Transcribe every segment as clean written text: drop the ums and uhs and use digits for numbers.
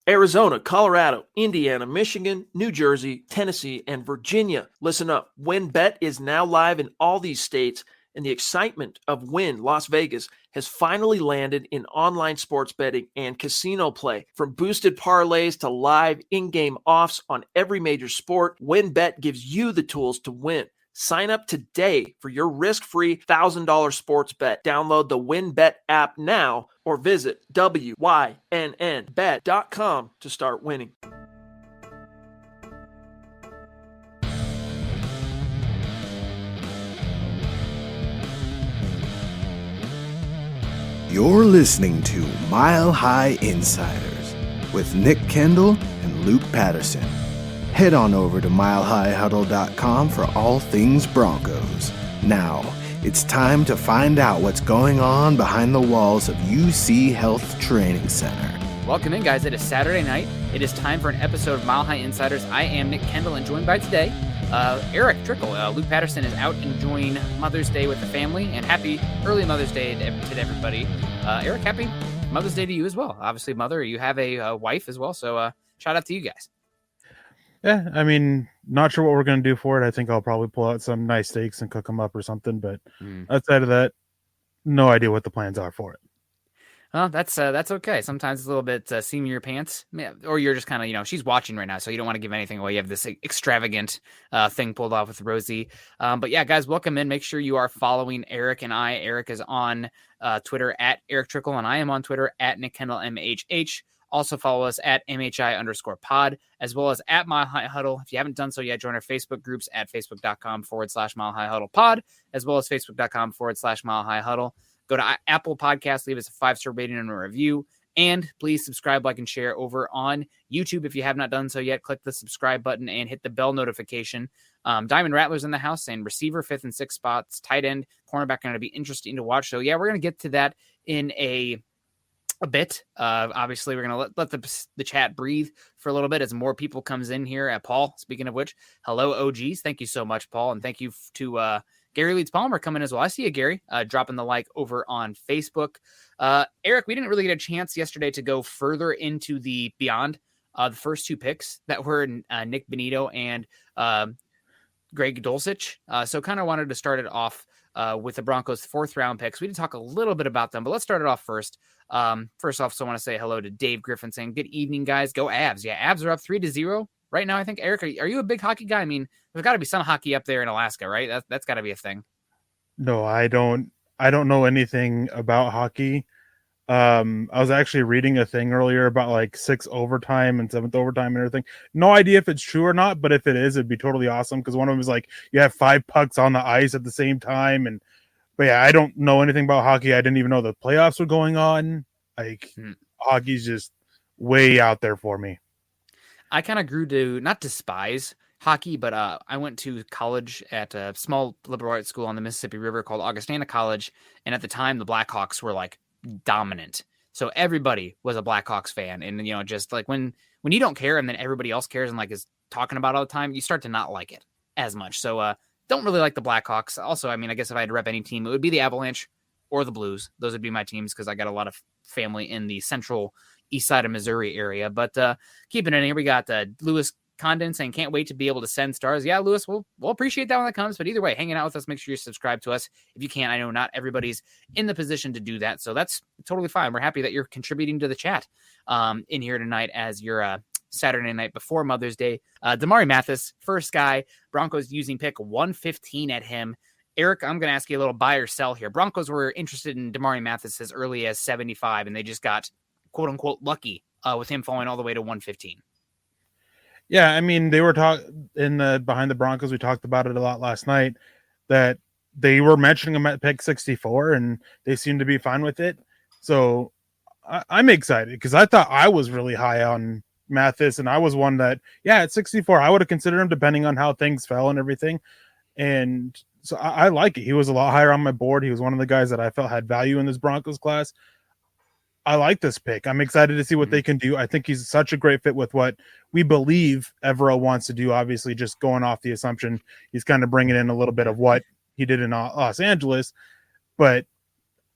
Arizona, Colorado, Indiana, Michigan, New Jersey, Tennessee, and Virginia. Listen up. WynnBET is now live in all these states, and the excitement of Wynn Las Vegas has finally landed in online sports betting and casino play. From boosted parlays to live in-game offs on every major sport, WynnBET gives you the tools to win. Sign up today for your risk-free $1,000 sports bet. Download the WynnBET app now or visit wynnbet.com to start winning. You're listening to Mile High Insiders with Nick Kendell and Luke Patterson. Head on over to milehighhuddle.com for all things Broncos. Now, it's time to find out what's going on behind the walls of UC Health Training Center. Welcome in, guys. It is Saturday night. It is time for an episode of Mile High Insiders. I am Nick Kendell, and joined by today, Erick Trickel. Luke Patterson is out enjoying Mother's Day with the family, and happy early Mother's Day to everybody. Erick, happy Mother's Day to you as well. Obviously, mother, you have a wife as well, so shout out to you guys. Yeah, I mean, not sure what we're going to do for it. I think I'll probably pull out some nice steaks and cook them up or something. But outside of that, no idea what the plans are for it. Well, that's okay. Sometimes it's a little bit seam in your pants, or you're just kind of, she's watching right now, so you don't want to give anything away. You have this extravagant thing pulled off with Rosie. But yeah, guys, welcome in. Make sure you are following Erick and I. Erick is on Twitter at Erick Trickel, and I am on Twitter at Nick Kendell MHH. Also follow us at MHI_pod, as well as at Mile High Huddle. If you haven't done so yet, join our Facebook groups at facebook.com/Mile High Huddle Pod, as well as facebook.com/Mile High Huddle. Go to Apple Podcasts, leave us a 5-star rating and a review, and please subscribe, like, and share over on YouTube. If you have not done so yet, click the subscribe button and hit the bell notification. Diamond Rattlers in the house, and receiver 5th and 6th spots, tight end, cornerback are going to be interesting to watch. So yeah, we're going to get to that in a bit. Obviously, we're going to let the chat breathe for a little bit as more people comes in here. Paul, speaking of which, hello, OGs. Thank you so much, Paul. And thank you to Gary Leeds Palmer coming as well. I see you, Gary, dropping the like over on Facebook. Erick, we didn't really get a chance yesterday to go further into the beyond the first two picks that were Nick Benito and Greg Dulcich. So kind of wanted to start it off with the Broncos' 4th round picks. We did talk a little bit about them, but let's start it off first. First off, so I want to say hello to Dave Griffin saying, good evening, guys. Go Avs. Yeah, Avs are up 3-0 right now, I think. Erick, are you a big hockey guy? I mean, there's got to be some hockey up there in Alaska, right? That's got to be a thing. No, I don't know anything about hockey. I was actually reading a thing earlier about like 6th overtime and 7th overtime and everything. No idea if it's true or not, but if it is, it'd be totally awesome, because one of them is like you have 5 pucks on the ice at the same time. But yeah, I don't know anything about hockey. I didn't even know the playoffs were going on. Like hockey's just way out there for me. I kind of grew to not despise hockey, but I went to college at a small liberal arts school on the Mississippi River called Augustana College. And at the time, the Blackhawks were like dominant. So everybody was a Blackhawks fan. And, just like when you don't care and then everybody else cares and like is talking about it all the time, you start to not like it as much. So don't really like the Blackhawks. Also, I mean, I guess if I had to rep any team, it would be the Avalanche or the Blues. Those would be my teams because I got a lot of family in the central east side of Missouri area. But keeping it in here, we got Lewis Condon saying, can't wait to be able to send stars. Yeah, Lewis, we'll appreciate that when that comes. But either way, hanging out with us, make sure you subscribe to us. If you can, I know not everybody's in the position to do that. So that's totally fine. We're happy that you're contributing to the chat in here tonight as your Saturday night before Mother's Day. Damari Mathis, first guy, Broncos using pick 115 at him. Erick, I'm going to ask you a little buy or sell here. Broncos were interested in Damari Mathis as early as 75, and they just got quote unquote lucky with him falling all the way to 115. Yeah, I mean, they were behind the Broncos. We talked about it a lot last night that they were mentioning him at pick 64, and they seemed to be fine with it. So I'm excited because I thought I was really high on Mathis, and I was one that, at 64, I would have considered him depending on how things fell and everything. And so I like it. He was a lot higher on my board. He was one of the guys that I felt had value in this Broncos class. I like this pick. I'm excited to see what they can do. I think he's such a great fit with what we believe Evero wants to do. Obviously, just going off the assumption he's kind of bringing in a little bit of what he did in Los Angeles. But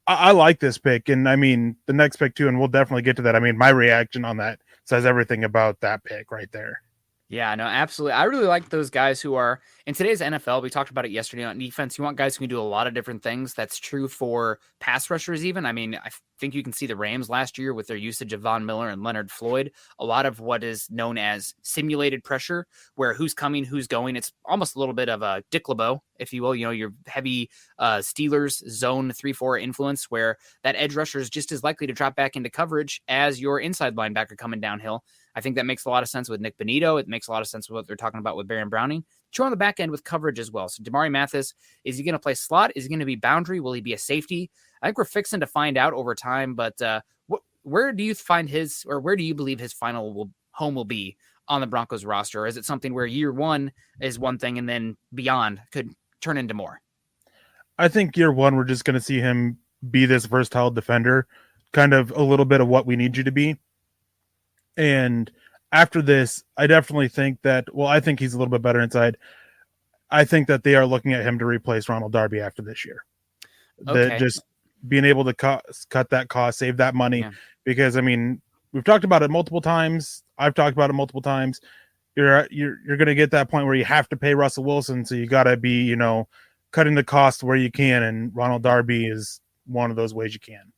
I like this pick. And I mean, the next pick too, and we'll definitely get to that. I mean, my reaction on that says everything about that pick right there. Yeah, no, absolutely. I really like those guys who are in today's NFL. We talked about it yesterday on defense. You want guys who can do a lot of different things. That's true for pass rushers, even. I mean, I think you can see the Rams last year with their usage of Von Miller and Leonard Floyd. A lot of what is known as simulated pressure, where who's coming, who's going. It's almost a little bit of a Dick LeBeau, if you will. You know, your heavy Steelers zone 3-4 influence, where that edge rusher is just as likely to drop back into coverage as your inside linebacker coming downhill. I think that makes a lot of sense with Nick Bonito. It makes a lot of sense with what they're talking about with Baron Browning. True on the back end with coverage as well. So Damari Mathis, is he going to play slot? Is he going to be boundary? Will he be a safety? I think we're fixing to find out over time, but where do you find his, or where do you believe his final home will be on the Broncos roster? Or is it something where year one is one thing and then beyond could turn into more? I think year one, we're just going to see him be this versatile defender, kind of a little bit of what we need you to be. And after this, I definitely think that, well, I think he's a little bit better inside. I think that they are looking at him to replace Ronald Darby after this year. Okay. That just being able to cut that cost, save that money. Yeah. Because, I mean, we've talked about it multiple times. I've talked about it multiple times. You're going to get that point where you have to pay Russell Wilson. So you got to be, you know, cutting the cost where you can. And Ronald Darby is one of those ways you can.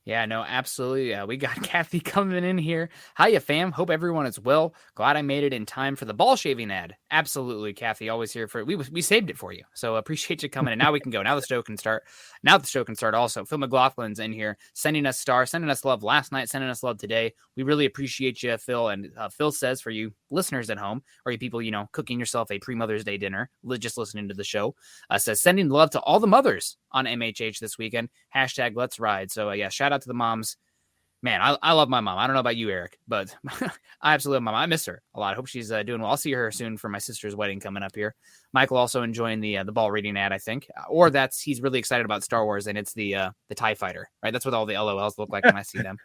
Yeah, no, absolutely. We got Kathy coming in here. Hiya, fam. Hope everyone is well. Glad I made it in time for the ball shaving ad. Absolutely, Kathy. Always here for it. We saved it for you. So appreciate you coming in. Now we can go. Now the show can start. Also. Phil McLaughlin's in here sending us stars, sending us love last night, sending us love today. We really appreciate you, Phil. And Phil says for you listeners at home, or you people, you know, cooking yourself a pre-Mother's Day dinner, just listening to the show, says sending love to all the mothers on MHH this weekend. # let's ride. So yeah, shout out to the moms. Man, I love my mom. I don't know about you, Eric, but I absolutely love my mom. I miss her a lot. I hope she's doing well. I'll see her soon for my sister's wedding coming up here. Michael also enjoying the ball reading ad, I think, or he's really excited about Star Wars, and it's the TIE Fighter, right? That's what all the LOLs look like when I see them.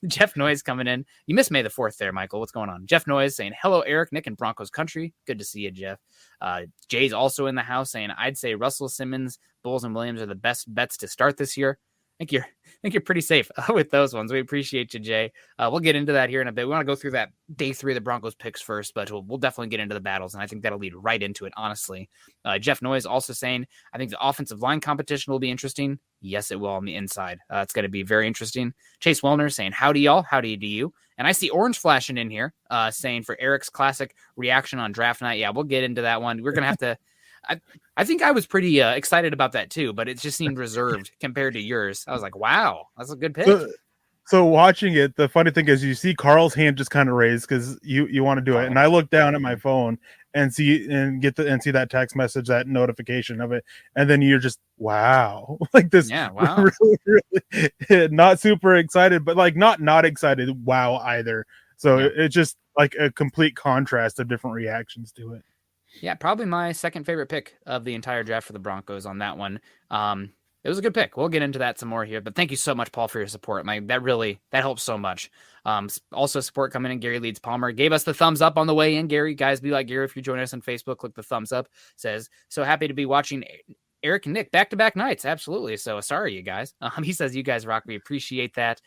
Jeff Noyes coming in. You missed May the 4th there, Michael. What's going on? Jeff Noyes saying, hello, Eric, Nick, and Broncos country. Good to see you, Jeff. Jay's also in the house saying, I'd say Russell Simmons, Bulls, and Williams are the best bets to start this year. I think you're pretty safe with those ones. We appreciate you, Jay. We'll get into that here in a bit. We want to go through that day 3 of the Broncos picks first, but we'll definitely get into the battles, and I think that'll lead right into it, honestly. Jeff Noyes also saying, I think the offensive line competition will be interesting. Yes, it will on the inside. It's going to be very interesting. Chase Wellner saying, howdy, y'all. Howdy to you. And I see Orange flashing in here saying for Eric's classic reaction on draft night. Yeah, we'll get into that one. We're going to have to I think I was pretty excited about that too, but it just seemed reserved compared to yours. I was like, wow, that's a good pick. So watching it, the funny thing is you see Carl's hand just kind of raised because you want to do it. And I look down at my phone and see that text message, that notification of it. And then you're just, wow, like this. Yeah, wow. Really, not super excited, but like not excited. Wow, either. So it's just like a complete contrast of different reactions to it. Yeah, probably my second favorite pick of the entire draft for the Broncos on that one. It was a good pick. We'll get into that some more here, but thank you so much, Paul, for your support. That helps so much. Also support coming in. Gary Leeds Palmer gave us the thumbs up on the way in. Gary, guys, be like Gary. If you're joining us on Facebook, click the thumbs up. Says, so happy to be watching Eric and Nick back-to-back nights. Absolutely. So sorry, you guys. He says, you guys rock. We appreciate that.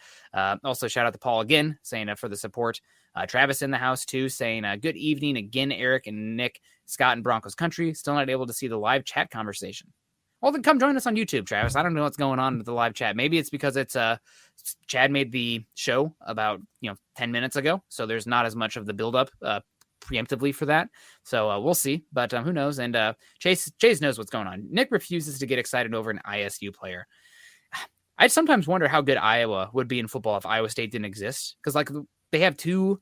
Also shout out to Paul again, saying for the support. Travis in the house too, saying good evening again, Eric and Nick, Scott and Broncos country. Still not able to see the live chat conversation. Well, then come join us on YouTube, Travis. I don't know what's going on with the live chat. Maybe it's because it's Chad made the show about 10 minutes ago, so there's not as much of the buildup preemptively for that. So we'll see, but who knows? And Chase knows what's going on. Nick refuses to get excited over an ISU player. I sometimes wonder how good Iowa would be in football if Iowa State didn't exist, because they have 2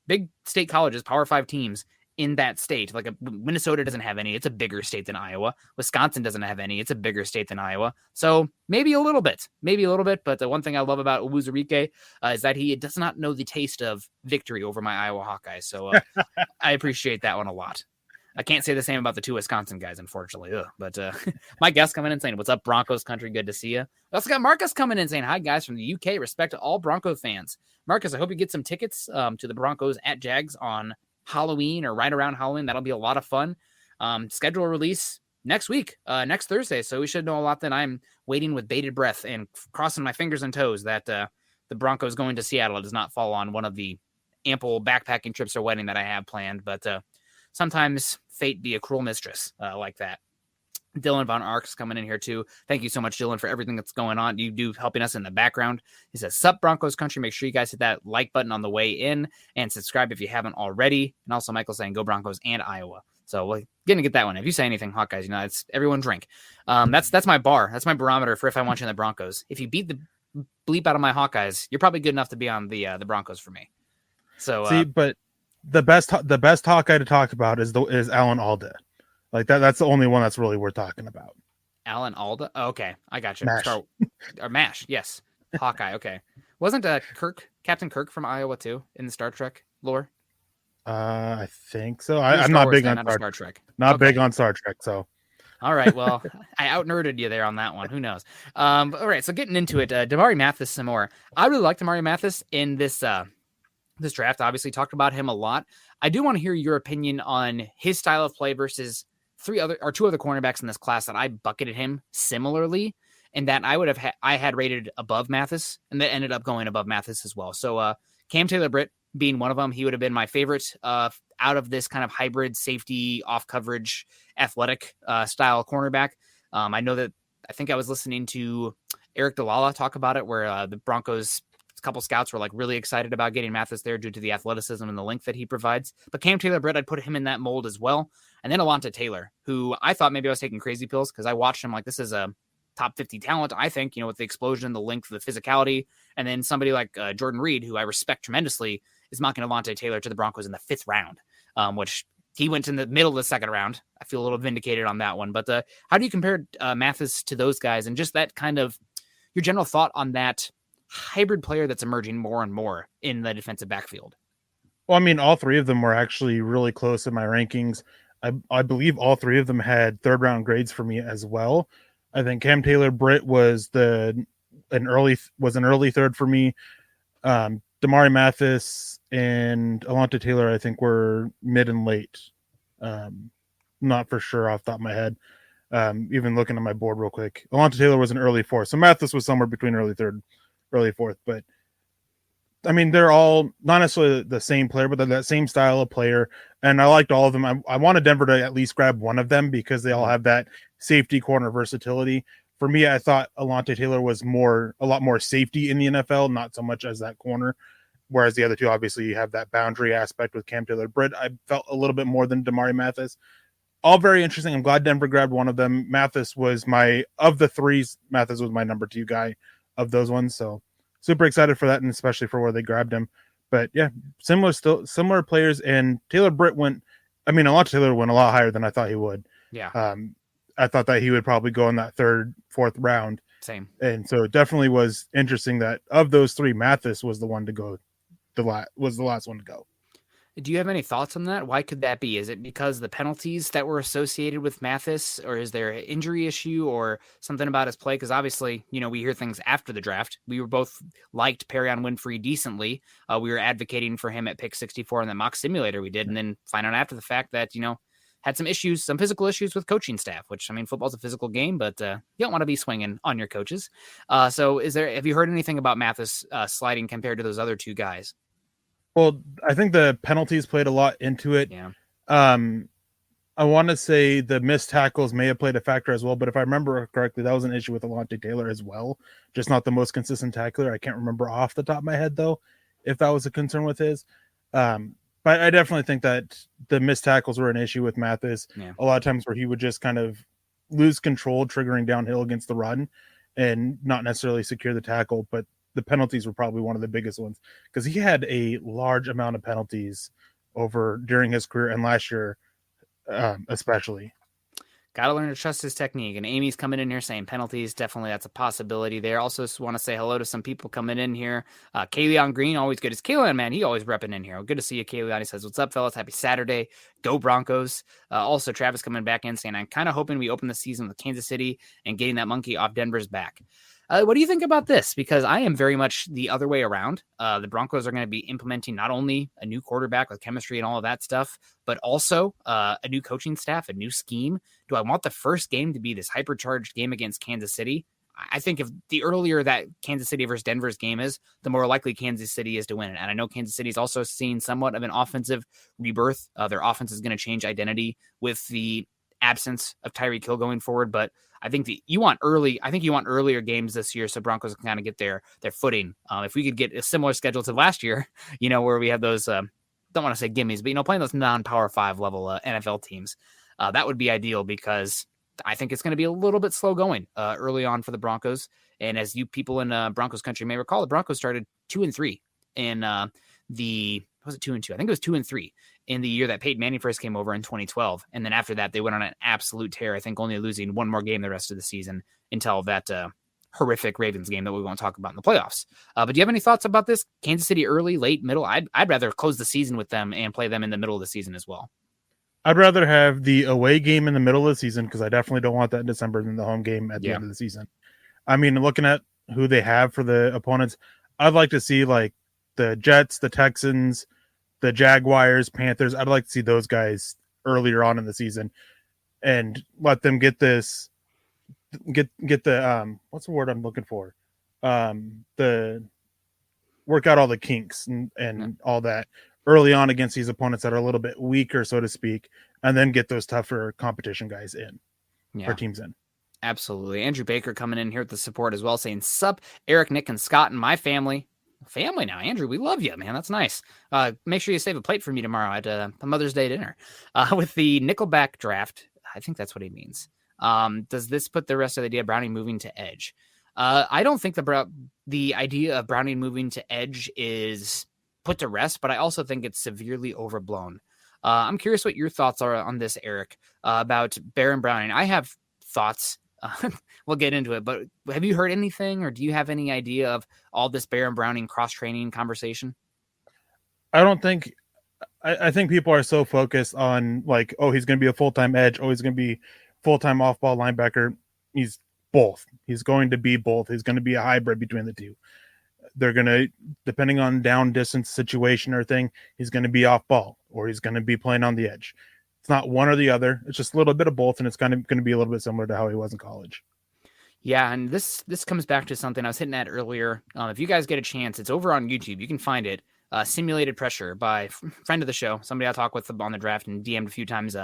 big state colleges, Power 5 teams in that state. Like Minnesota doesn't have any. It's a bigger state than Iowa. Wisconsin doesn't have any. It's a bigger state than Iowa. So maybe a little bit. But the one thing I love about Uzarike is that he does not know the taste of victory over my Iowa Hawkeyes. So I appreciate that one a lot. I can't say the same about the 2 Wisconsin guys, unfortunately. But my guest coming in saying, what's up, Broncos country? Good to see you. We also got Marcus coming in saying, hi, guys from the UK. Respect to all Bronco fans. Marcus, I hope you get some tickets to the Broncos at Jags on Halloween or right around Halloween. That'll be a lot of fun. Schedule release next week, next Thursday. So we should know a lot. Then I'm waiting with bated breath and crossing my fingers and toes that the Broncos going to Seattle does not fall on one of the ample backpacking trips or wedding that I have planned, but sometimes fate be a cruel mistress like that. Dylan Von Ark's coming in here too. Thank you so much, Dylan, for everything that's going on. You do helping us in the background. He says, "Sup, Broncos country. Make sure you guys hit that like button on the way in and subscribe if you haven't already." And also Michael saying, "Go Broncos and Iowa." So we're gonna get that one. If you say anything, Hawkeyes, it's everyone drink. That's my bar. That's my barometer for if I want you in the Broncos. If you beat the bleep out of my Hawkeyes, you're probably good enough to be on the Broncos for me. So see, but the best Hawkeye to talk about is Alan Alda. Like that's the only one that's really worth talking about. Alan Alda. Oh, okay, I got you. MASH. Or MASH. Yes, Hawkeye. Okay, wasn't Captain Kirk from Iowa too in the Star Trek lore? I think so. I'm not big on Star Trek. Not big on Star Trek. So, all right. Well, I out-nerded you there on that one. Who knows? All right. So getting into it, Damari Mathis some more. I really like Damari Mathis in this draft. Obviously, talked about him a lot. I do want to hear your opinion on his style of play versus two other cornerbacks in this class that I bucketed him similarly, and that I had rated above Mathis, and that ended up going above Mathis as well. So Cam Taylor Britt being one of them, he would have been my favorite out of this kind of hybrid safety off coverage athletic style cornerback. I think I was listening to Eric Dalala talk about it, where the Broncos couple scouts were like really excited about getting Mathis there due to the athleticism and the length that he provides. But Cam Taylor Britt, I'd put him in that mold as well. And then Alonta Taylor, who I thought maybe I was taking crazy pills because I watched him like this is a top 50 talent, I think, with the explosion, the length, the physicality. And then somebody like Jordan Reed, who I respect tremendously, is mocking Alonta Taylor to the Broncos in the 5th round, which he went in the middle of the 2nd round. I feel a little vindicated on that one. But how do you compare Mathis to those guys, and just that kind of your general thought on that hybrid player that's emerging more and more in the defensive backfield? Well, I mean, all three of them were actually really close in my rankings. I believe all three of them had 3rd round grades for me as well. I think Cam Taylor Britt was an early 3rd for me. Damari Mathis and Alonta Taylor, I think, were mid and late. Not for sure off the top of my head. Even looking at my board real quick, Alonta Taylor was an early 4th, so Mathis was somewhere between early 3rd, early 4th. But I mean, they're all not necessarily the same player, but they're that same style of player. And I liked all of them. I wanted Denver to at least grab one of them because they all have that safety corner versatility. For me, I thought Alonta Taylor was a lot more safety in the NFL, not so much as that corner. Whereas the other two, obviously, you have that boundary aspect with Cam Taylor Britt. I felt a little bit more than Damari Mathis. All very interesting. I'm glad Denver grabbed one of them. Mathis was of the threes, Mathis was my number 2 guy of those ones. So super excited for that, and especially for where they grabbed him. But yeah, similar players. And Taylor Britt Alonta Taylor went a lot higher than I thought he would. Yeah. I thought that he would probably go in that 3rd, 4th round. Same. And so it definitely was interesting that of those 3, Mathis was the one to go. Was the last one to go. Do you have any thoughts on that? Why could that be? Is it because the penalties that were associated with Mathis, or is there an injury issue or something about his play? Because obviously, we hear things after the draft. We were both liked Perion Winfrey decently. We were advocating for him at pick 64 in the mock simulator we did, and then find out after the fact that, had some physical issues with coaching staff, which, football's a physical game, but you don't want to be swinging on your coaches. So have you heard anything about Mathis sliding compared to those other 2 guys? Well, I think the penalties played a lot into it. Yeah. I want to say the missed tackles may have played a factor as well, but if I remember correctly, that was an issue with Alonta Taylor as well. Just not the most consistent tackler. I can't remember off the top of my head, though, if that was a concern with his. But I definitely think that the missed tackles were an issue with Mathis. Yeah. A lot of times where he would just kind of lose control, triggering downhill against the run and not necessarily secure the tackle, but the penalties were probably one of the biggest ones because he had a large amount of penalties during his career and last year, especially. Got to learn to trust his technique. And Amy's coming in here saying penalties. Definitely that's a possibility there. Also want to say hello to some people coming in here. Kayleon Green, always good. It's Kayleon, man. He always repping in here. Good to see you, Kayleon. He says, what's up, fellas? Happy Saturday. Go Broncos. Also, Travis coming back in saying, I'm kind of hoping we open the season with Kansas City and getting that monkey off Denver's back. What do you think about this? Because I am very much the other way around. The Broncos are going to be implementing not only a new quarterback with chemistry and all of that stuff, but also a new coaching staff, a new scheme. Do I want the first game to be this hypercharged game against Kansas City? I think if the earlier that Kansas City versus Denver's game is, the more likely Kansas City is to win it. And I know Kansas City is also seeing somewhat of an offensive rebirth. Their offense is going to change identity with the absence of Tyreek Hill going forward. But I think you want earlier games this year so Broncos can kind of get their footing. If we could get a similar schedule to last year, where we have those, don't want to say gimmies, but playing those non-Power 5 level NFL teams, that would be ideal, because I think it's going to be a little bit slow going early on for the Broncos. And as you people in Broncos country may recall, the Broncos started 2-3 in was it 2-2? I think it was 2-3 in the year that Peyton Manning first came over in 2012. And then after that, they went on an absolute tear, I think only losing one more game the rest of the season until that horrific Ravens game that we won't talk about in the playoffs. But do you have any thoughts about this? Kansas City early, late, middle? I'd rather close the season with them and play them in the middle of the season as well. I'd rather have the away game in the middle of the season, because I definitely don't want that in December, than the home game at the end of the season. I mean, looking at who they have for the opponents, I'd like to see like the Jets, the Texans, the Jaguars, Panthers. I'd like to see those guys earlier on in the season and let them get the what's the word I'm looking for? The work out all the kinks and all that early on against these opponents that are a little bit weaker, so to speak, and then get those tougher competition guys in, or teams in. Absolutely. Andrew Baker coming in here with the support as well, saying, "Sup, Eric, Nick, and Scott, and my family." Family now, Andrew. We love you, man. That's nice. Make sure you save a plate for me tomorrow at a Mother's Day dinner. With the Nickelback draft, I think that's what he means. Does this put the rest of the idea of Browning moving to edge? I don't think the idea of Browning moving to edge is put to rest, but I also think it's severely overblown. I'm curious what your thoughts are on this, Eric, about Baron Browning. I have thoughts. We'll get into it, but have you heard anything, or do you have any idea of all this Baron Browning cross-training conversation? I think people are so focused on like, oh, he's going to be a full-time edge. Oh, he's going to be full-time off-ball linebacker. He's both. He's going to be both. He's going to be a hybrid between the two. They're going to, depending on down distance situation or thing, he's going to be off ball or he's going to be playing on the edge. It's not one or the other. It's just a little bit of both, and it's kind of going to be a little bit similar to how he was in college. Yeah, and this comes back to something I was hitting at earlier. If you guys get a chance, it's over on YouTube. You can find it. Simulated Pressure by friend of the show, somebody I talk with on the draft and DM'd a few times,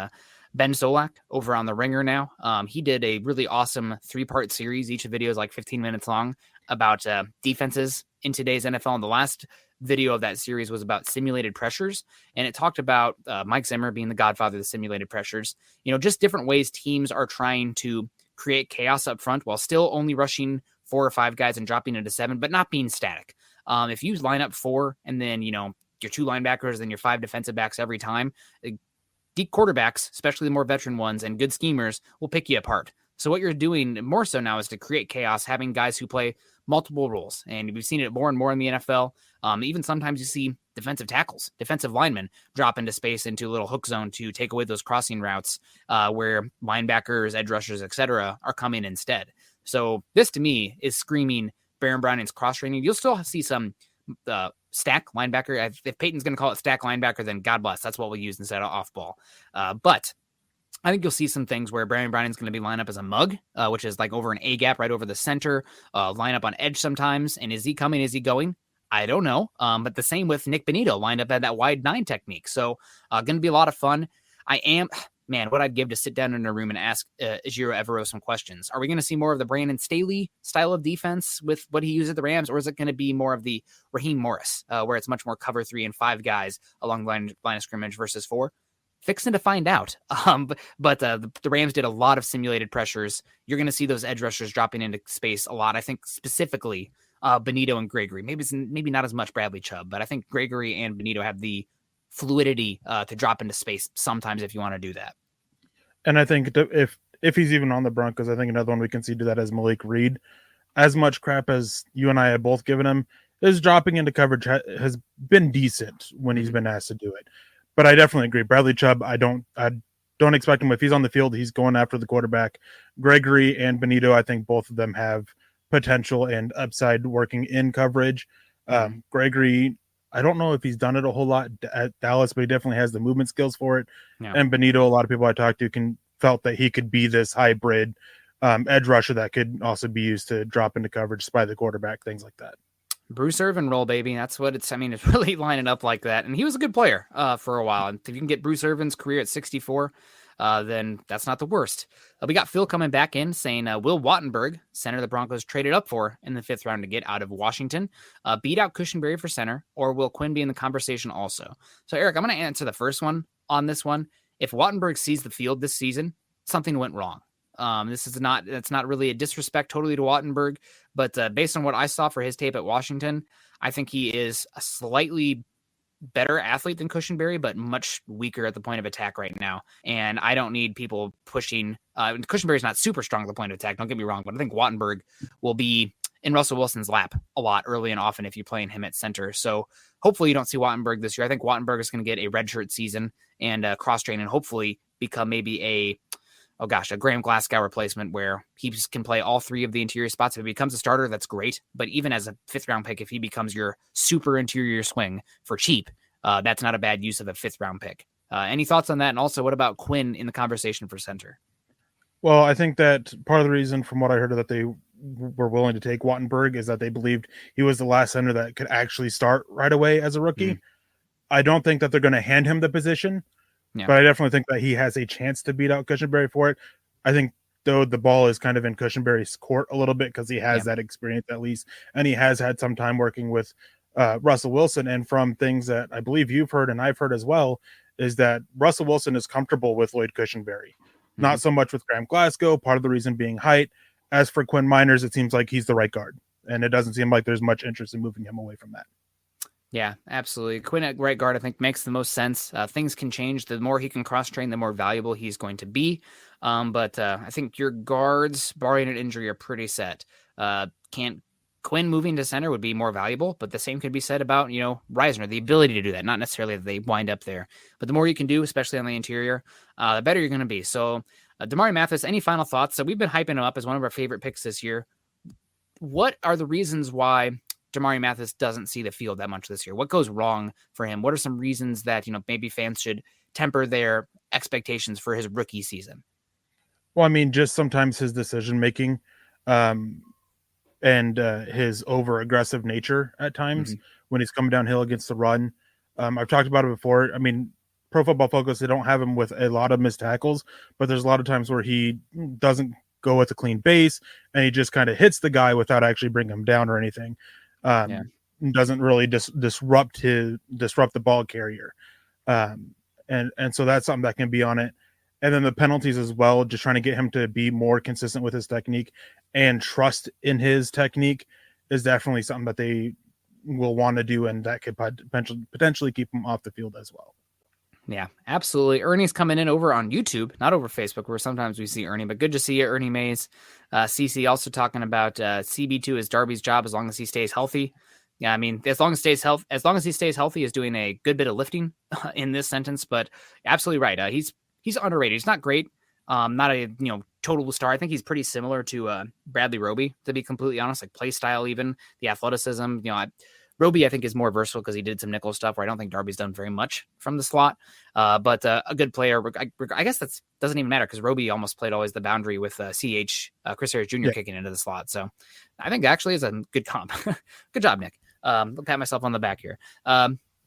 Ben Solak over on The Ringer now. He did a really awesome 3-part series. Each video is like 15 minutes long about defenses in today's NFL. And the last video of that series was about simulated pressures. And it talked about Mike Zimmer being the godfather of the simulated pressures. Just different ways teams are trying to create chaos up front while still only rushing 4 or 5 guys and dropping into 7, but not being static. If you line up 4 and then, your 2 linebackers and your 5 defensive backs every time, deep quarterbacks, especially the more veteran ones and good schemers, will pick you apart. So what you're doing more so now is to create chaos, having guys who play multiple roles. And we've seen it more and more in the NFL. Even sometimes you see defensive tackles, defensive linemen drop into space into a little hook zone to take away those crossing routes where linebackers, edge rushers, etc. are coming instead. So this to me is screaming Baron Browning's cross training. You'll still see some stack linebacker. If Peyton's going to call it stack linebacker, then God bless. That's what we'll use instead of off ball. But I think you'll see some things where Baron Browning's going to be lined up as a mug, which is like over an A gap right over the center, line up on edge sometimes. And is he coming? Is he going? I don't know. But the same with Nick Bonito lined up at that wide 9 technique. So going to be a lot of fun. What I'd give to sit down in a room and ask Ejiro Evero some questions. Are we going to see more of the Brandon Staley style of defense with what he used at the Rams, or is it going to be more of the Raheem Morris, where it's much more cover 3 and 5 guys along the line of scrimmage versus 4? Fixing to find out. But the Rams did a lot of simulated pressures. You're going to see those edge rushers dropping into space a lot. I think specifically Bonito and Gregory. Maybe not as much Bradley Chubb, but I think Gregory and Bonito have the fluidity to drop into space sometimes if you want to do that. And I think if he's even on the Broncos, I think another one we can see do that as Malik Reed. As much crap as you and I have both given him, his dropping into coverage has been decent when he's been asked to do it. But I definitely agree. Bradley Chubb, I don't expect him. If he's on the field, he's going after the quarterback. Gregory and Bonito, I think both of them have potential and upside working in coverage. Gregory, I don't know if he's done it a whole lot at Dallas, but he definitely has the movement skills for it. Yeah. And Bonito, a lot of people I talked to felt that he could be this hybrid edge rusher that could also be used to drop into coverage by the quarterback, things like that. Bruce Irvin roll, baby. That's what it's, I mean, it's really lining up like that. And he was a good player for a while. And if you can get Bruce Irvin's career at 64, then that's not the worst. We got Phil coming back in saying Will Wattenberg, center the Broncos traded up for in the 5th round to get out of Washington, beat out Cushenberry for center, or will Quinn be in the conversation also? So, Eric, I'm going to answer the first one on this one. If Wattenberg sees the field this season, something went wrong. It's not really a disrespect totally to Wattenberg, but based on what I saw for his tape at Washington, I think he is a slightly better athlete than Cushenberry, but much weaker at the point of attack right now. And I don't need people pushing. Cushenberry's not super strong at the point of attack. Don't get me wrong, but I think Wattenberg will be in Russell Wilson's lap a lot early and often if you're playing him at center. So hopefully you don't see Wattenberg this year. I think Wattenberg is going to get a redshirt season and cross train and hopefully become maybe a Graham Glasgow replacement where he can play all 3 of the interior spots. If he becomes a starter, that's great. But even as a 5th round pick, if he becomes your super interior swing for cheap, that's not a bad use of a 5th round pick. Any thoughts on that? And also, what about Quinn in the conversation for center? Well, I think that part of the reason from what I heard that they were willing to take Wattenberg is that they believed he was the last center that could actually start right away as a rookie. I don't think that they're going to hand him the position. Yeah. But I definitely think that he has a chance to beat out Cushenberry for it. I think, though, the ball is kind of in Cushenberry's court a little bit because he has that experience at least, and he has had some time working with Russell Wilson. And from things that I believe you've heard and I've heard as well, is that Russell Wilson is comfortable with Lloyd Cushenberry. Not so much with Graham Glasgow, part of the reason being height. As for Quinn Miners, it seems like he's the right guard, and it doesn't seem like there's much interest in moving him away from that. Yeah, absolutely. Quinn at right guard, I think, makes the most sense. Things can change. The more he can cross-train, the more valuable he's going to be. But I think your guards, barring an injury, are pretty set. Quinn moving to center would be more valuable, but the same could be said about, Reisner, the ability to do that. Not necessarily that they wind up there. But the more you can do, especially on the interior, the better you're going to be. So, Damari Mathis, any final thoughts? So we've been hyping him up as one of our favorite picks this year. What are the reasons why Damari Mathis doesn't see the field that much this year? What goes wrong for him? What are some reasons that, maybe fans should temper their expectations for his rookie season? Well, I mean, just sometimes his decision-making and his over-aggressive nature at times when he's coming downhill against the run. I've talked about it before. I mean, Pro Football Focus, they don't have him with a lot of missed tackles, but there's a lot of times where he doesn't go with a clean base and he just kind of hits the guy without actually bringing him down or anything. Doesn't really disrupt the ball carrier. And so that's something that can be on it. And then the penalties as well, just trying to get him to be more consistent with his technique and trust in his technique is definitely something that they will want to do. And that could potentially keep him off the field as well. Yeah, absolutely. Ernie's coming in over on YouTube, not over Facebook, where sometimes we see Ernie, but good to see you, Ernie Mays. CC also talking about CB2 is Darby's job as long as he stays healthy. Yeah, I mean, as long as he stays healthy is doing a good bit of lifting in this sentence, but absolutely right. He's underrated. He's not great. Not a total star. I think he's pretty similar to Bradley Roby, to be completely honest, like play style, even the athleticism. Roby, I think, is more versatile because he did some nickel stuff where I don't think Darby's done very much from the slot. But a good player. I guess that doesn't even matter because Roby almost played always the boundary with Chris Harris Jr. kicking into the slot. So I think actually is a good comp. Good job, Nick. I'll pat myself on the back here.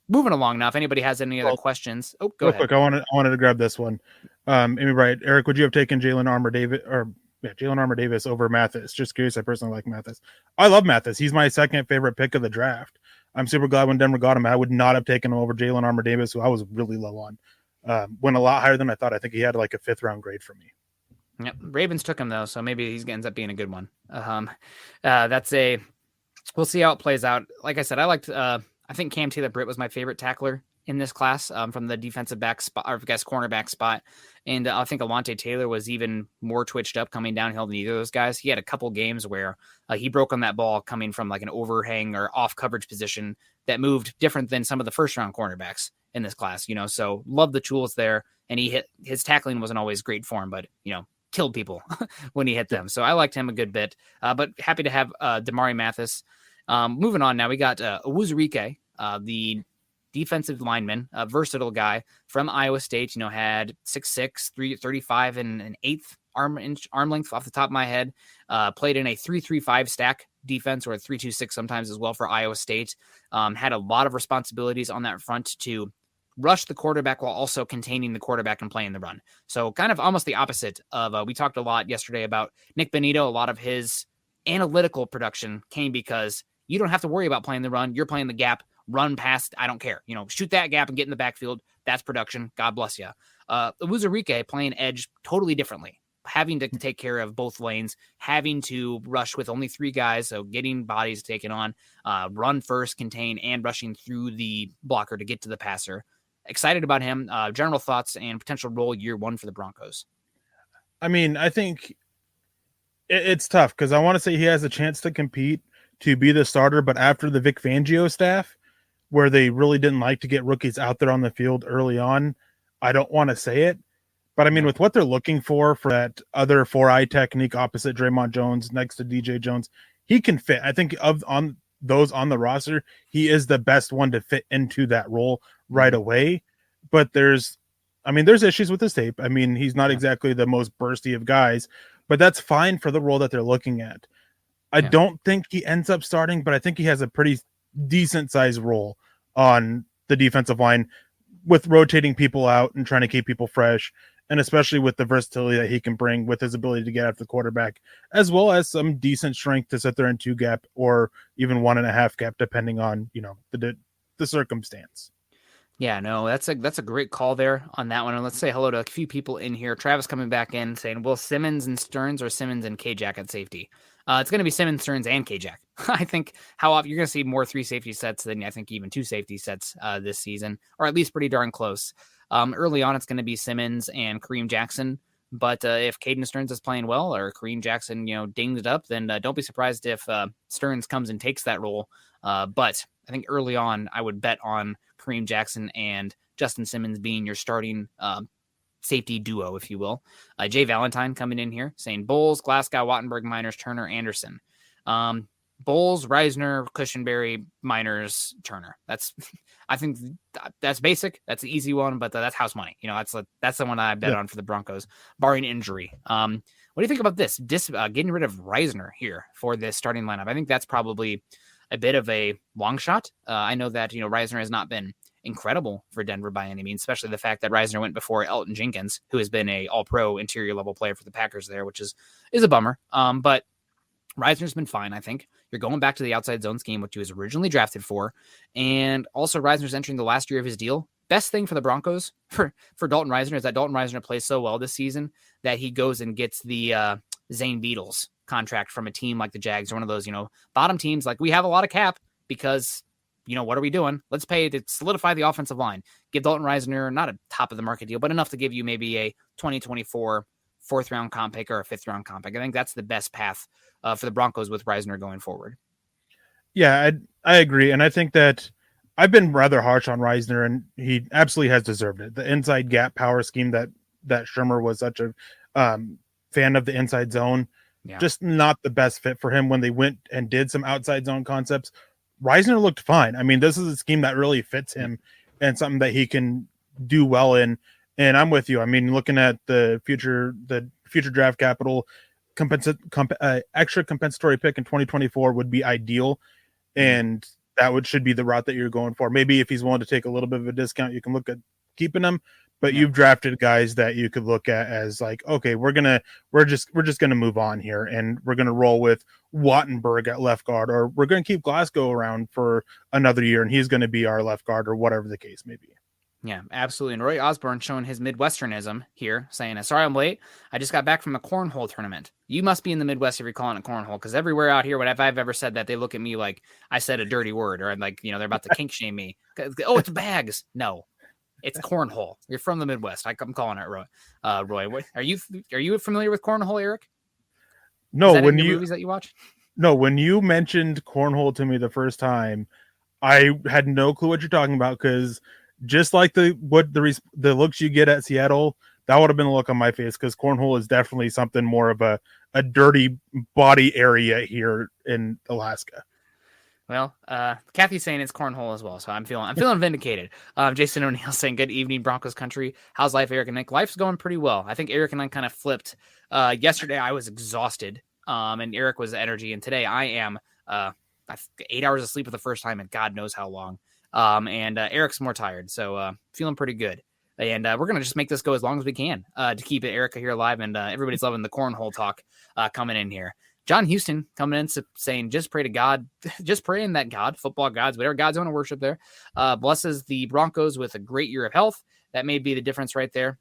Moving along now. If anybody has any other questions, go ahead. Quick, I wanted to grab this one. Amy Wright, Eric, would you have taken Jalen Armour Davis over Mathis? Just curious. I personally like Mathis. I love Mathis. He's my second favorite pick of the draft. I'm super glad when Denver got him. I would not have taken him over Jalen Armour Davis, who I was really low on. Went a lot higher than I thought. I think he had like a 5th round grade for me. Yep. Ravens took him though, so maybe he ends up being a good one. We'll see how it plays out. Like I said, I think Cam Taylor-Britt was my favorite tackler in this class from the defensive back spot, or I guess cornerback spot. And I think Alontae Taylor was even more twitched up coming downhill than either of those guys. He had a couple games where he broke on that ball coming from like an overhang or off coverage position that moved different than some of the 1st round cornerbacks in this class, so love the tools there. And his tackling wasn't always great for him, but killed people when he hit them. So I liked him a good bit, but happy to have Damari Mathis. Moving on now, we got Uzarike, the defensive lineman, a versatile guy from Iowa State, had 6'6", 335 and an 1/8 arm length off the top of my head. Played in a 3-3-5 stack defense, or a 3-2-6 sometimes as well for Iowa State. Had a lot of responsibilities on that front to rush the quarterback while also containing the quarterback and playing the run. So kind of almost the opposite of, we talked a lot yesterday about Nick Benito. A lot of his analytical production came because you don't have to worry about playing the run. You're playing the gap, run past, I don't care. Shoot that gap and get in the backfield. That's production. God bless you. Uzarike playing edge totally differently, having to take care of both lanes, having to rush with only 3 guys, so getting bodies taken on, run first, contain, and rushing through the blocker to get to the passer. Excited about him. General thoughts and potential role year 1 for the Broncos. I mean, I think it's tough because I want to say he has a chance to compete to be the starter, but after the Vic Fangio staff, where they really didn't like to get rookies out there on the field early on, I don't want to say it. But I mean, with what they're looking for that other 4-eye technique opposite Draymond Jones next to DJ Jones, he can fit. I think on those on the roster, he is the best one to fit into that role right away. But there's issues with his tape. I mean, he's not exactly the most bursty of guys, but that's fine for the role that they're looking at. I don't think he ends up starting, but I think he has a pretty decent sized role on the defensive line with rotating people out and trying to keep people fresh. And especially with the versatility that he can bring with his ability to get after the quarterback, as well as some decent strength to sit there in 2 gap or even 1.5 gap, depending on, the circumstance. Yeah, no, that's a great call there on that one. And let's say hello to a few people in here. Travis coming back in saying, will Simmons and Stearns or Simmons and K-Jack at safety? It's going to be Simmons, Stearns, and K-Jack. I think how often you're going to see more 3 safety sets than I think even 2 safety sets this season, or at least pretty darn close. Early on, it's going to be Simmons and Kareem Jackson. But if Caden Stearns is playing well or Kareem Jackson, dinged it up, then don't be surprised if Stearns comes and takes that role. But I think early on, I would bet on Kareem Jackson and Justin Simmons being your starting safety duo, if you will. Jay Valentine coming in here saying Bowles, Glasgow, Wattenberg, Miners, Turner, Anderson. Bowles, Reisner, Cushenberry, Miners, Turner. I think that's basic. That's the easy one, but that's house money. That's the one I bet on for the Broncos, barring injury. What do you think about this? Getting rid of Reisner here for this starting lineup. I think that's probably a bit of a long shot. I know that, Reisner has not been incredible for Denver by any means, especially the fact that Reisner went before Elton Jenkins, who has been a all-pro interior level player for the Packers there, which is a bummer. But Reisner's been fine, I think. You're going back to the outside zone scheme, which he was originally drafted for. And also Reisner's entering the last year of his deal. Best thing for the Broncos for Dalton Reisner is that Dalton Reisner plays so well this season that he goes and gets the Zane Beadles contract from a team like the Jags or one of those, bottom teams. Like, we have a lot of cap because, what are we doing? Let's pay to solidify the offensive line. Give Dalton Reisner not a top of the market deal, but enough to give you maybe a 2024 4th round comp pick or a 5th round comp pick. I think that's the best path for the Broncos with Reisner going forward. Yeah, I agree. And I think that I've been rather harsh on Reisner, and he absolutely has deserved it. The inside gap power scheme that Shermer was such a fan of, the inside zone, just not the best fit for him when they went and did some outside zone concepts. Reisner looked fine. I mean, this is a scheme that really fits him and something that he can do well in. And I'm with you. I mean, looking at the future draft capital, extra compensatory pick in 2024 would be ideal. And that should be the route that you're going for. Maybe if he's willing to take a little bit of a discount, you can look at keeping him. But you've drafted guys that you could look at as like, okay, we're just gonna move on here, and we're gonna roll with Wattenberg at left guard, or we're gonna keep Glasgow around for another year, and he's gonna be our left guard, or whatever the case may be. Yeah, absolutely. And Roy Osborne showing his Midwesternism here, saying, sorry I'm late. I just got back from a cornhole tournament. You must be in the Midwest if you're calling it cornhole, because everywhere out here, whenever I've ever said that, they look at me like I said a dirty word, or like, they're about to kink shame me. Oh, it's bags. No, it's cornhole. You're from the Midwest. I'm calling it Roy. Roy, are you familiar with cornhole, Eric? No, when movies that you watch? No, when you mentioned cornhole to me the first time, I had no clue what you're talking about, because just like the looks you get at Seattle, that would have been a look on my face, because cornhole is definitely something more of a dirty body area here in Alaska. Well, Kathy's saying it's cornhole as well, so I'm feeling vindicated. Jason O'Neill saying, "Good evening, Broncos country. How's life, Eric and Nick? Life's going pretty well. I think Eric and I kind of flipped. Yesterday I was exhausted, and Eric was energy, and today I am 8 hours of sleep for the first time in God knows how long. And Eric's more tired, so feeling pretty good. And we're gonna just make this go as long as we can to keep Erica here alive, and everybody's loving the cornhole talk coming in here." John Houston coming in saying, just pray to God, just praying that God, football gods, whatever gods want to worship there, blesses the Broncos with a great year of health. That may be the difference right there.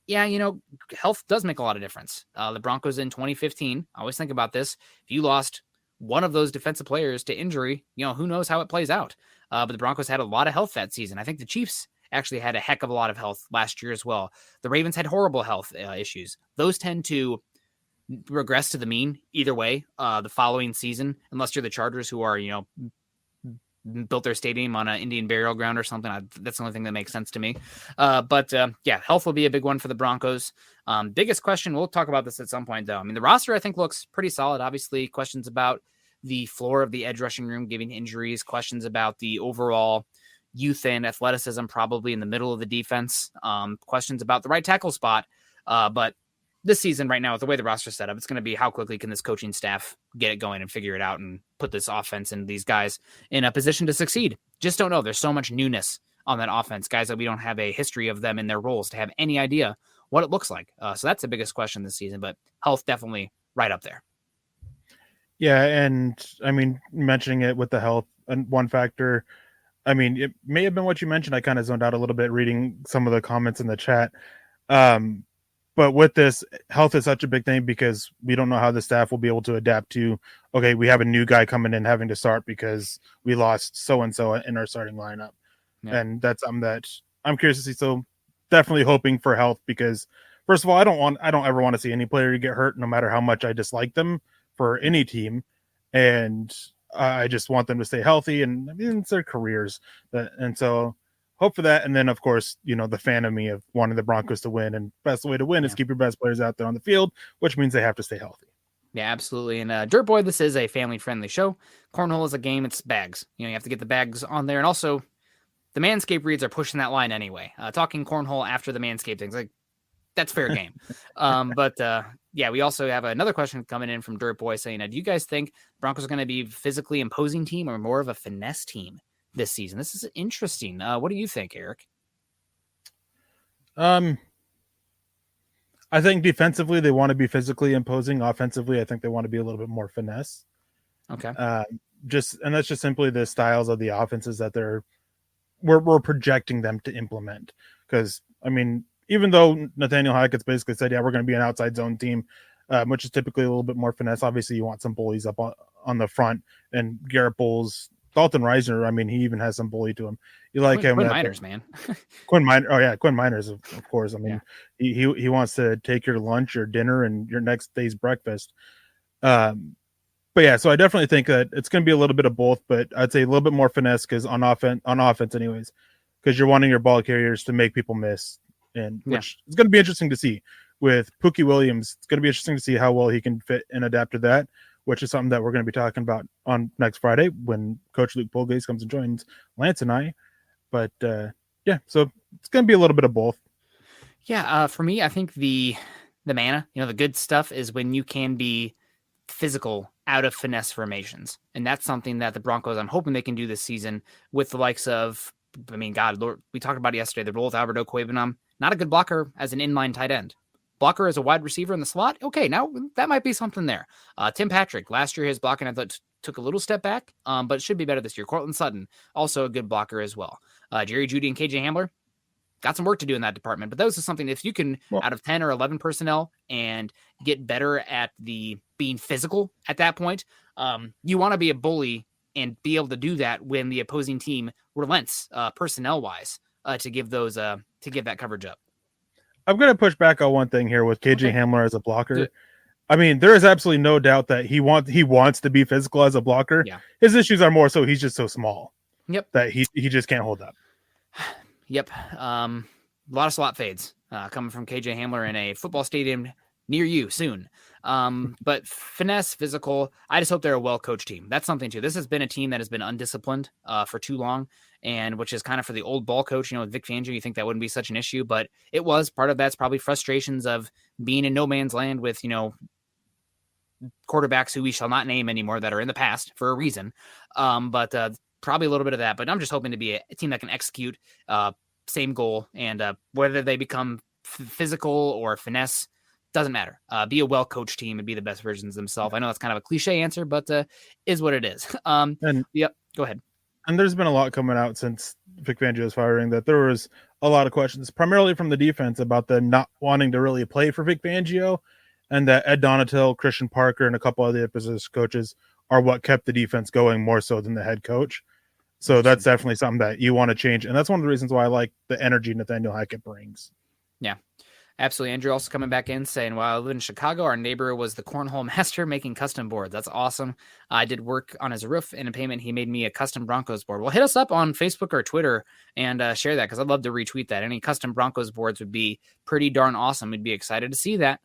Yeah, health does make a lot of difference. The Broncos in 2015, I always think about this. If you lost one of those defensive players to injury, who knows how it plays out. But the Broncos had a lot of health that season. I think the Chiefs actually had a heck of a lot of health last year as well. The Ravens had horrible health issues. Those tend to regress to the mean either way the following season, unless you're the Chargers, who are built their stadium on an Indian burial ground or something. That's the only thing that makes sense to me. But health will be a big one for the Broncos. Biggest question, we'll talk about this at some point though. I mean, the roster I think looks pretty solid. Obviously, questions about the floor of the edge rushing room giving injuries, questions about the overall youth and athleticism probably in the middle of the defense, questions about the right tackle spot, but this season right now, with the way the roster is set up, it's going to be how quickly can this coaching staff get it going and figure it out and put this offense and these guys in a position to succeed. Just don't know. There's so much newness on that offense, guys that we don't have a history of them in their roles to have any idea what it looks like. So that's the biggest question this season, but health definitely right up there. Yeah, and I mean, mentioning it with the health and one factor, I mean, it may have been what you mentioned. I kind of zoned out a little bit reading some of the comments in the chat. But with this, health is such a big thing because we don't know how the staff will be able to adapt to, okay, we have a new guy coming in having to start because we lost so-and-so in our starting lineup. Yeah. And that's something that I'm curious to see. So definitely hoping for health because, first of all, I don't ever want to see any player get hurt no matter how much I dislike them for any team. And I just want them to stay healthy and I mean, it's their careers. And so hope for that. And then, of course, the fan of me of wanting the Broncos to win. And best way to win is keep your best players out there on the field, which means they have to stay healthy. Yeah, absolutely. And Dirt Boy, this is a family-friendly show. Cornhole is a game. It's bags. You have to get the bags on there. And also, the Manscaped reads are pushing that line anyway. Talking cornhole after the Manscaped things, like, that's fair game. We also have another question coming in from Dirt Boy saying, do you guys think Broncos are going to be a physically imposing team or more of a finesse team this season? This is interesting. What do you think, Eric? I think defensively they want to be physically imposing. Offensively, I think they want to be a little bit more finesse. Okay. And that's just simply the styles of the offenses that we're projecting them to implement. Because I mean, even though Nathaniel Hackett's basically said, yeah, we're going to be an outside zone team, which is typically a little bit more finesse. Obviously, you want some bullies up on the front, and Garrett Bowles. Dalton Reisner, I mean, he even has some bully to him. You like him. Quinn Miners, man. Quinn Miners. Oh, yeah. Quinn Miners, of course. I mean, he wants to take your lunch, your dinner, and your next day's breakfast. But yeah, so I definitely think that it's going to be a little bit of both, but I'd say a little bit more finesse because on offense anyways, because you're wanting your ball carriers to make people miss. And which is going to be interesting to see with Pookie Williams. It's going to be interesting to see how well he can fit and adapt to that, which is something that we're going to be talking about on next Friday when Coach Luke Polgase comes and joins Lance and I. But so it's going to be a little bit of both. Yeah, for me, I think the manna, the good stuff is when you can be physical out of finesse formations. And that's something that the Broncos, I'm hoping they can do this season with the likes of, I mean, God, Lord, we talked about it yesterday, the role with Alberto Cuevanam, not a good blocker as an inline tight end. Blocker as a wide receiver in the slot. Okay, now that might be something there. Tim Patrick, last year his blocking I thought took a little step back, but it should be better this year. Cortland Sutton, also a good blocker as well. Jerry Judy and KJ Hamler, got some work to do in that department, but those are something if you can, out of 10 or 11 personnel and get better at the being physical at that point, you want to be a bully and be able to do that when the opposing team relents personnel-wise to give that coverage up. I'm going to push back on one thing here with KJ Hamler as a blocker. I mean, there is absolutely no doubt that he wants to be physical as a blocker. Yeah. His issues are more so he's just so small. Yep. That he just can't hold up. Yep. A lot of slot fades coming from KJ Hamler in a football stadium near you soon. But finesse, physical, I just hope they're a well-coached team. That's something too. This has been a team that has been undisciplined for too long, and which is kind of for the old ball coach, with Vic Fangio, you think that wouldn't be such an issue, but it was. Part of that's probably frustrations of being in no man's land with, quarterbacks who we shall not name anymore that are in the past for a reason. But probably a little bit of that, but I'm just hoping to be a team that can execute same goal, and whether they become physical or finesse, doesn't matter. Be a well-coached team and be the best versions of themselves. I know that's kind of a cliche answer, but is what it is. Yep. Go ahead. And there's been a lot coming out since Vic Fangio's firing that there was a lot of questions, primarily from the defense, about them not wanting to really play for Vic Fangio, and that Ed Donatil, Christian Parker, and a couple of the position coaches are what kept the defense going more so than the head coach. So that's definitely something that you want to change. And that's one of the reasons why I like the energy Nathaniel Hackett brings. Yeah. Absolutely. Andrew also coming back in saying, while I live in Chicago, our neighbor was the cornhole master making custom boards. That's awesome. I did work on his roof, and in payment, he made me a custom Broncos board. Well, hit us up on Facebook or Twitter and share that, because I'd love to retweet that. Any custom Broncos boards would be pretty darn awesome. We'd be excited to see that.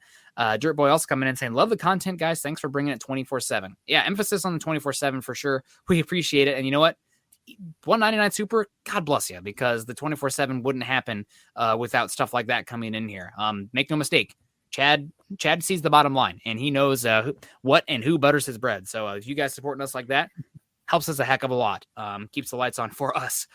Dirt Boy also coming in saying, love the content, guys. Thanks for bringing it 24/7. Yeah, emphasis on the 24/7 for sure. We appreciate it. And you know what? 199 Super, God bless you, because the 24/7 wouldn't happen without stuff like that coming in here. Make no mistake, Chad sees the bottom line, and he knows what and who butters his bread. So if you guys supporting us like that, helps us a heck of a lot. Keeps the lights on for us.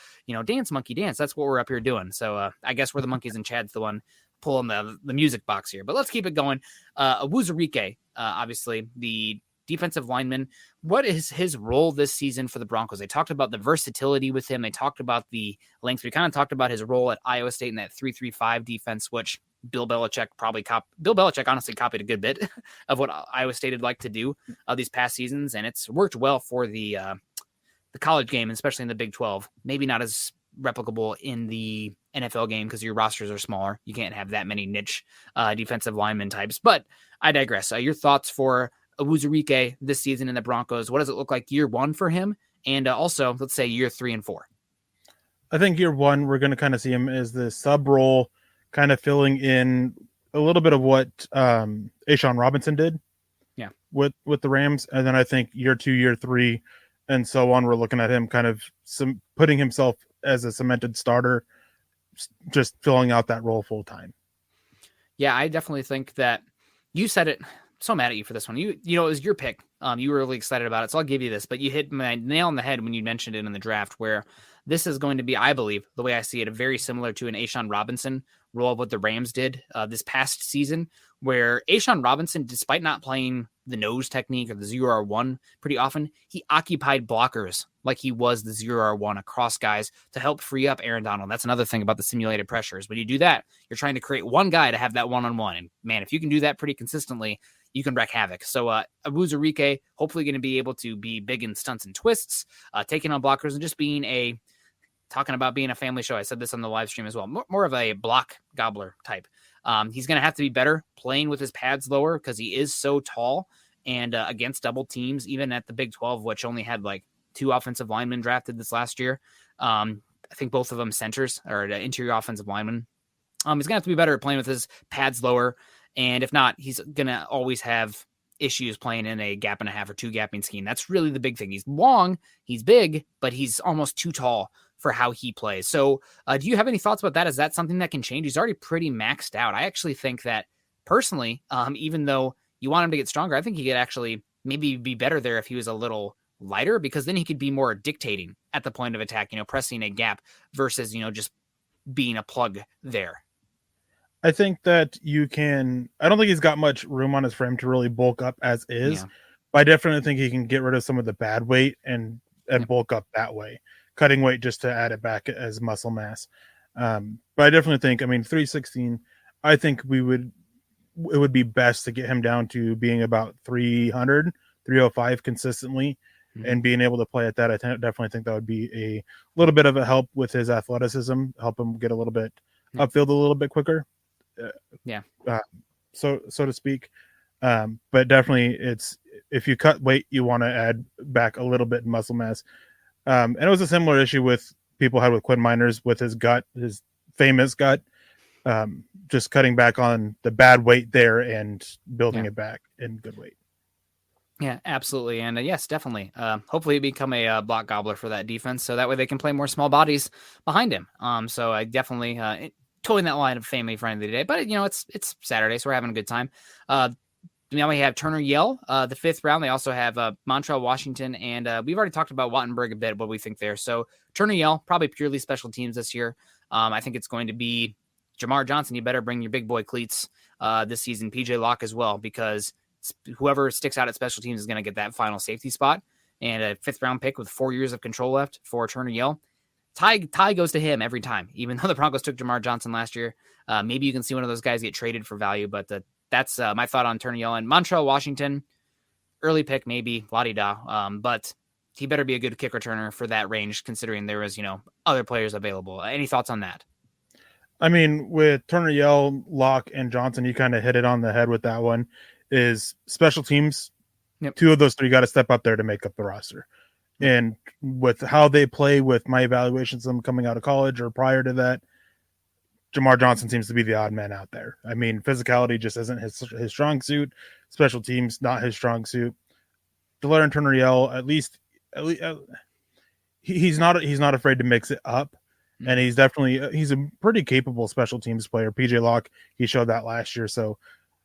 Dance monkey dance. That's what we're up here doing. So I guess we're the monkeys, and Chad's the one pulling the music box here. But let's keep it going. Uzarike, obviously the defensive lineman. What is his role this season for the Broncos? They talked about the versatility with him. They talked about the length. We kind of talked about his role at Iowa State in that 3-3-5 defense, which Bill Belichick honestly copied a good bit of what Iowa State had liked to do these past seasons, and it's worked well for the college game, especially in the Big 12. Maybe not as replicable in the NFL game because your rosters are smaller. You can't have that many niche defensive lineman types, but I digress. Your thoughts for Uzarike this season in the Broncos? What does it look like year one for him? And also, let's say year 3 and 4. I think year one, we're going to kind of see him as the sub role, kind of filling in a little bit of what Ashawn Robinson did with the Rams. And then I think year 2, year 3, and so on, we're looking at him kind of putting himself as a cemented starter, just filling out that role full time. Yeah, I definitely think that you said it. So mad at you for this one. It was your pick. You were really excited about it, so I'll give you this. But you hit my nail on the head when you mentioned it in the draft, where this is going to be, I believe, the way I see it, very similar to an Ashawn Robinson role of what the Rams did this past season, where Ashawn Robinson, despite not playing the nose technique or the 0-R1 pretty often, he occupied blockers like he was the 0-R1 across guys to help free up Aaron Donald. That's another thing about the simulated pressures. When you do that, you're trying to create one guy to have that one-on-one. And man, if you can do that pretty consistently, you can wreak havoc. So Uzarike, hopefully going to be able to be big in stunts and twists, taking on blockers, and just talking about being a family show. I said this on the live stream as well. More of a block gobbler type. He's going to have to be better playing with his pads lower because he is so tall, and against double teams, even at the Big 12, which only had like 2 offensive linemen drafted this last year. I think both of them centers or interior offensive linemen. He's going to have to be better at playing with his pads lower. And if not, he's going to always have issues playing in a 1.5 or 2 gapping scheme. That's really the big thing. He's long, he's big, but he's almost too tall for how he plays. So do you have any thoughts about that? Is that something that can change? He's already pretty maxed out. I actually think that personally, even though you want him to get stronger, I think he could actually maybe be better there if he was a little lighter, because then he could be more dictating at the point of attack, pressing a gap versus, just being a plug there. I think that I don't think he's got much room on his frame to really bulk up as is, but I definitely think he can get rid of some of the bad weight and bulk up that way, cutting weight just to add it back as muscle mass. But I definitely think, 316, I think it would be best to get him down to being about 300, 305 consistently, and being able to play at that. I definitely think that would be a little bit of a help with his athleticism, help him get a little bit upfield a little bit quicker. So to speak. But definitely if you cut weight, you want to add back a little bit in muscle mass. And it was a similar issue with people had with Quinn Miners with his gut, his famous gut. Just cutting back on the bad weight there and building it back in good weight. Yeah, absolutely. And yes, definitely. Hopefully become a block gobbler for that defense. So that way they can play more small bodies behind him. So I definitely toeing that line of family friendly today, but it's Saturday, so we're having a good time. Now we have Turner Yell, the 5th round. They also have Montreal, Washington, and we've already talked about Wattenberg a bit, what we think there. So Turner Yell, probably purely special teams this year. I think it's going to be Jamar Johnson. You better bring your big boy cleats this season. PJ Locke as well, because whoever sticks out at special teams is going to get that final safety spot. And a 5th round pick with 4 years of control left for Turner Yell. Tie goes to him every time, even though the Broncos took Jamar Johnson last year. Maybe you can see one of those guys get traded for value, but that's my thought on Turner Yell. And Montreal, Washington, early pick, maybe, la-di-da. But he better be a good kick returner for that range, considering there was, other players available. Any thoughts on that? I mean, with Turner Yell, Locke, and Johnson, you kind of hit it on the head with that one, is special teams. Yep. 2 of those 3 got to step up there to make up the roster. And with how they play, with my evaluations of them coming out of college or prior to that, Jamar Johnson seems to be the odd man out there. I mean, physicality just isn't his strong suit. Special teams, not his strong suit. Delaire and Turner Yell, at least he's not afraid to mix it up. And he's a pretty capable special teams player. PJ Locke, he showed that last year. So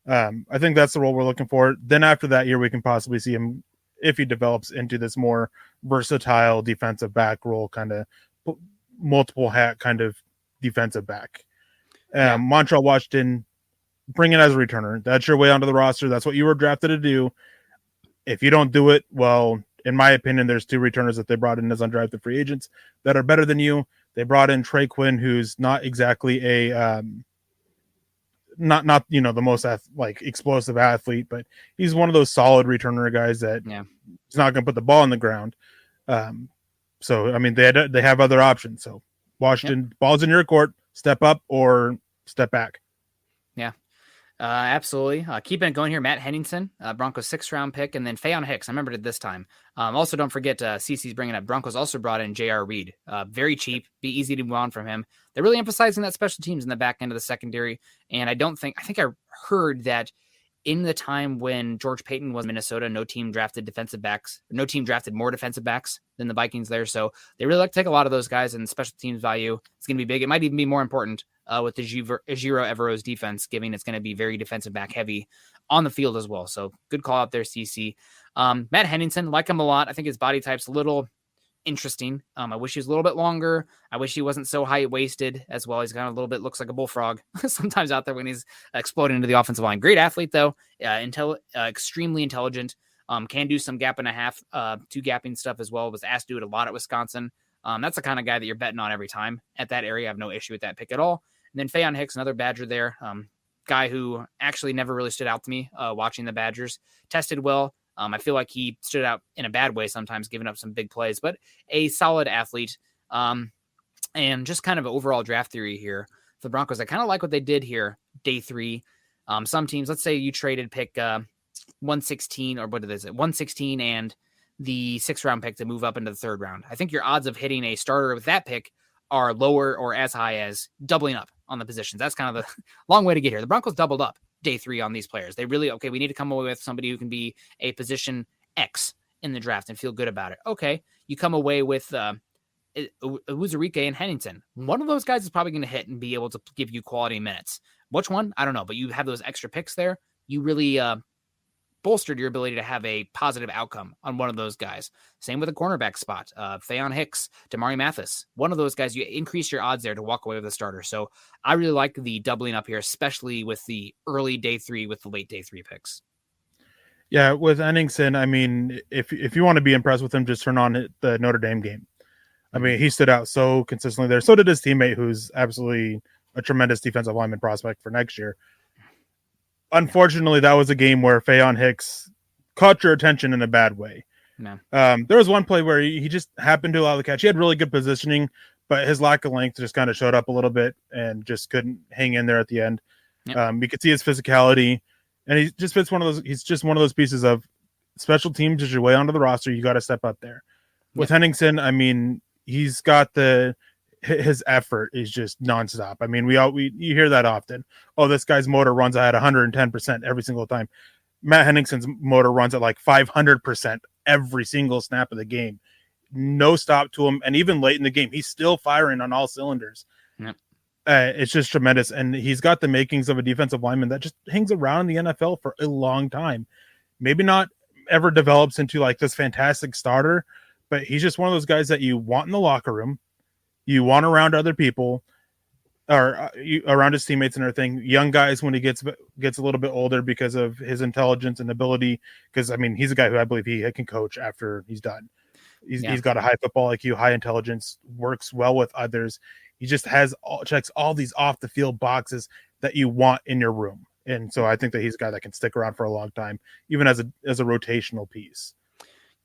I think that's the role we're looking for. Then after that year, we can possibly see him, if he develops into this more versatile defensive back role, kind of multiple hat kind of defensive back. Montreal, Washington, bring it as a returner. That's your way onto the roster. That's what you were drafted to do. If you don't do it, well, in my opinion, there's 2 returners that they brought in as undrafted free agents that are better than you. They brought in Trey Quinn, who's not exactly a not the most explosive athlete, but he's one of those solid returner guys that he's not going to put the ball on the ground. So I mean, they have other options. So Washington, ball's in your court. Step up or step back. Yeah, absolutely. Keeping it going here, Matt Hennington, Broncos 6th round pick, and then Feyen Hicks. I remembered it this time. Also, don't forget, CC's bringing up Broncos also brought in J.R. Reed. Very cheap, be easy to move on from him. They're really emphasizing that special teams in the back end of the secondary. And I think I heard that in the time when George Payton was in Minnesota, no team drafted more defensive backs than the Vikings there. So they really like to take a lot of those guys, and special teams value is going to be big. It might even be more important with the Ejiro Evero's defense, given it's going to be very defensive back heavy on the field as well. So good call out there, CC. Matt Hennington, like him a lot. I think his body type's a little interesting. I wish he was a little bit longer. I wish he wasn't so high-waisted as well. He's kind of a little bit looks like a bullfrog sometimes out there when he's exploding into the offensive line. Great athlete, though. Extremely intelligent. Can do some gap and a half, 2 gapping stuff as well. Was asked to do it a lot at Wisconsin. That's the kind of guy that you're betting on every time at that area. I have no issue with that pick at all. And then Feyen Hicks, another Badger there. Guy who actually never really stood out to me watching the Badgers. Tested well. I feel like he stood out in a bad way sometimes, giving up some big plays, but a solid athlete. And just kind of overall draft theory here for the Broncos. I kind of like what they did here, day 3. Some teams, let's say you traded pick 116, or what is it, 116 and the 6th round pick to move up into the 3rd round. I think your odds of hitting a starter with that pick are lower or as high as doubling up on the positions. That's kind of the long way to get here. The Broncos doubled up day 3 on these players. They really, we need to come away with somebody who can be a position X in the draft and feel good about it. Okay, you come away with Uzarike and Hennington. One of those guys is probably going to hit and be able to give you quality minutes. Which one? I don't know, but you have those extra picks there. You really bolstered your ability to have a positive outcome on one of those guys. Same with a cornerback spot. Feyen Hicks, Damari Mathis. One of those guys, you increase your odds there to walk away with a starter. So I really like the doubling up here, especially with the early day 3 with the late day 3 picks. Yeah, with Hennington, I mean, if you want to be impressed with him, just turn on the Notre Dame game. I mean, he stood out so consistently there. So did his teammate, who's absolutely a tremendous defensive lineman prospect for next year. Unfortunately, that was a game where Feyen Hicks caught your attention in a bad way. No. There was one play where he just happened to allow the catch. He had really good positioning, but his lack of length just kind of showed up a little bit and just couldn't hang in there at the end. Yep. You could see his physicality, and he just fits one of those. He's just one of those pieces of special teams is your way onto the roster. You got to step up there. With Hennington, I mean, he's got his effort is just nonstop. I mean, you hear that often. Oh, this guy's motor runs at 110% every single time. Matt Henningsen's motor runs at like 500% every single snap of the game. No stop to him. And even late in the game, he's still firing on all cylinders. Yep. It's just tremendous. And he's got the makings of a defensive lineman that just hangs around in the NFL for a long time. Maybe not ever develops into like this fantastic starter, but he's just one of those guys that you want in the locker room. You want around other people or around his teammates and everything. Young guys when he gets a little bit older because of his intelligence and ability. Because, I mean, he's a guy who I believe he can coach after he's done. He's got a high football IQ, high intelligence, works well with others. He just checks all these off the field boxes that you want in your room. And so I think that he's a guy that can stick around for a long time, even as a rotational piece.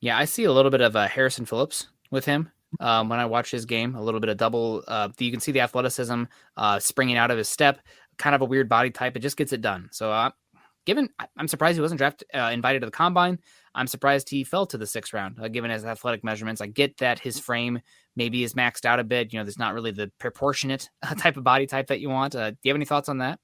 Yeah, I see a little bit of Harrison Phillips with him. When I watch his game, a little bit of double, you can see the athleticism springing out of his step, kind of a weird body type. It just gets it done. So I'm surprised he wasn't invited to the combine. I'm surprised he fell to the 6th round, given his athletic measurements. I get that his frame maybe is maxed out a bit. You know, there's not really the proportionate type of body type that you want. Do you have any thoughts on that?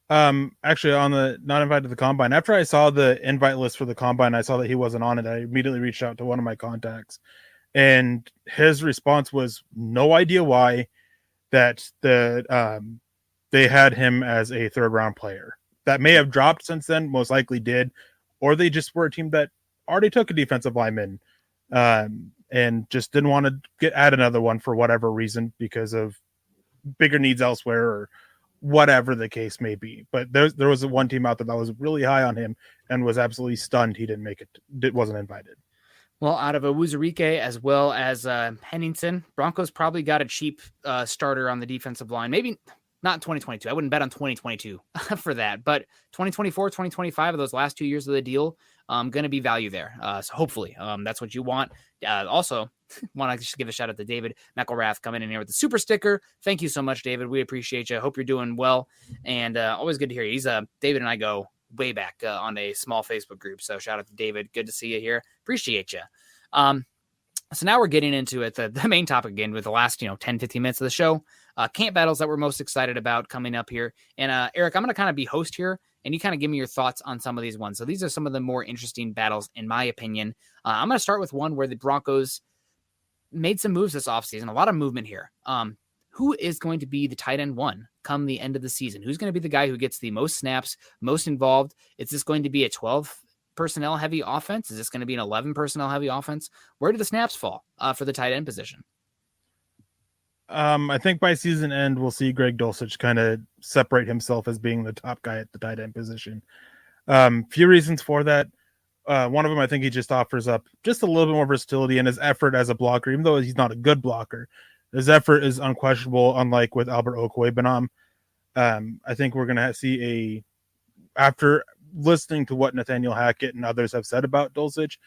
Actually, on the not invited to the combine, after I saw the invite list for the combine, I saw that he wasn't on it. I immediately reached out to one of my contacts. And his response was no idea why that they had him as a 3rd round player. That may have dropped since then, most likely did, or they just were a team that already took a defensive lineman and just didn't want to add another one for whatever reason because of bigger needs elsewhere or whatever the case may be. But there was one team out there that was really high on him and was absolutely stunned he didn't make it. Wasn't invited. Well, out of a Uzarike as well as Hennington, Broncos probably got a cheap starter on the defensive line. Maybe not in 2022. I wouldn't bet on 2022 for that. But 2024, 2025 of those last 2 years of the deal, going to be value there. So hopefully that's what you want. Also, want to just give a shout out to David McElrath coming in here with the super sticker. Thank you so much, David. We appreciate you. Hope you're doing well. And always good to hear you. He's David and I go way back on a small Facebook group. So shout out to David. Good to see you here. Appreciate you. So now we're getting into it, the main topic again with the last, 10, 15 minutes of the show, camp battles that we're most excited about coming up here. And Eric, I'm going to kind of be host here and you kind of give me your thoughts on some of these ones. So these are some of the more interesting battles, in my opinion. I'm going to start with one where the Broncos made some moves this offseason, a lot of movement here. Who is going to be the tight end 1 come the end of the season? Who's going to be the guy who gets the most snaps, most involved? Is this going to be a 12 personnel heavy offense? Is this going to be an 11 personnel heavy offense? Where do the snaps fall for the tight end position? I think by season end, we'll see Greg Dulcich kind of separate himself as being the top guy at the tight end position. Few reasons for that. One of them, I think he just offers up just a little bit more versatility in his effort as a blocker, even though he's not a good blocker. His effort is unquestionable, unlike with Albert Okwuegbunam. I think we're going to see after listening to what Nathaniel Hackett and others have said about Dulcich,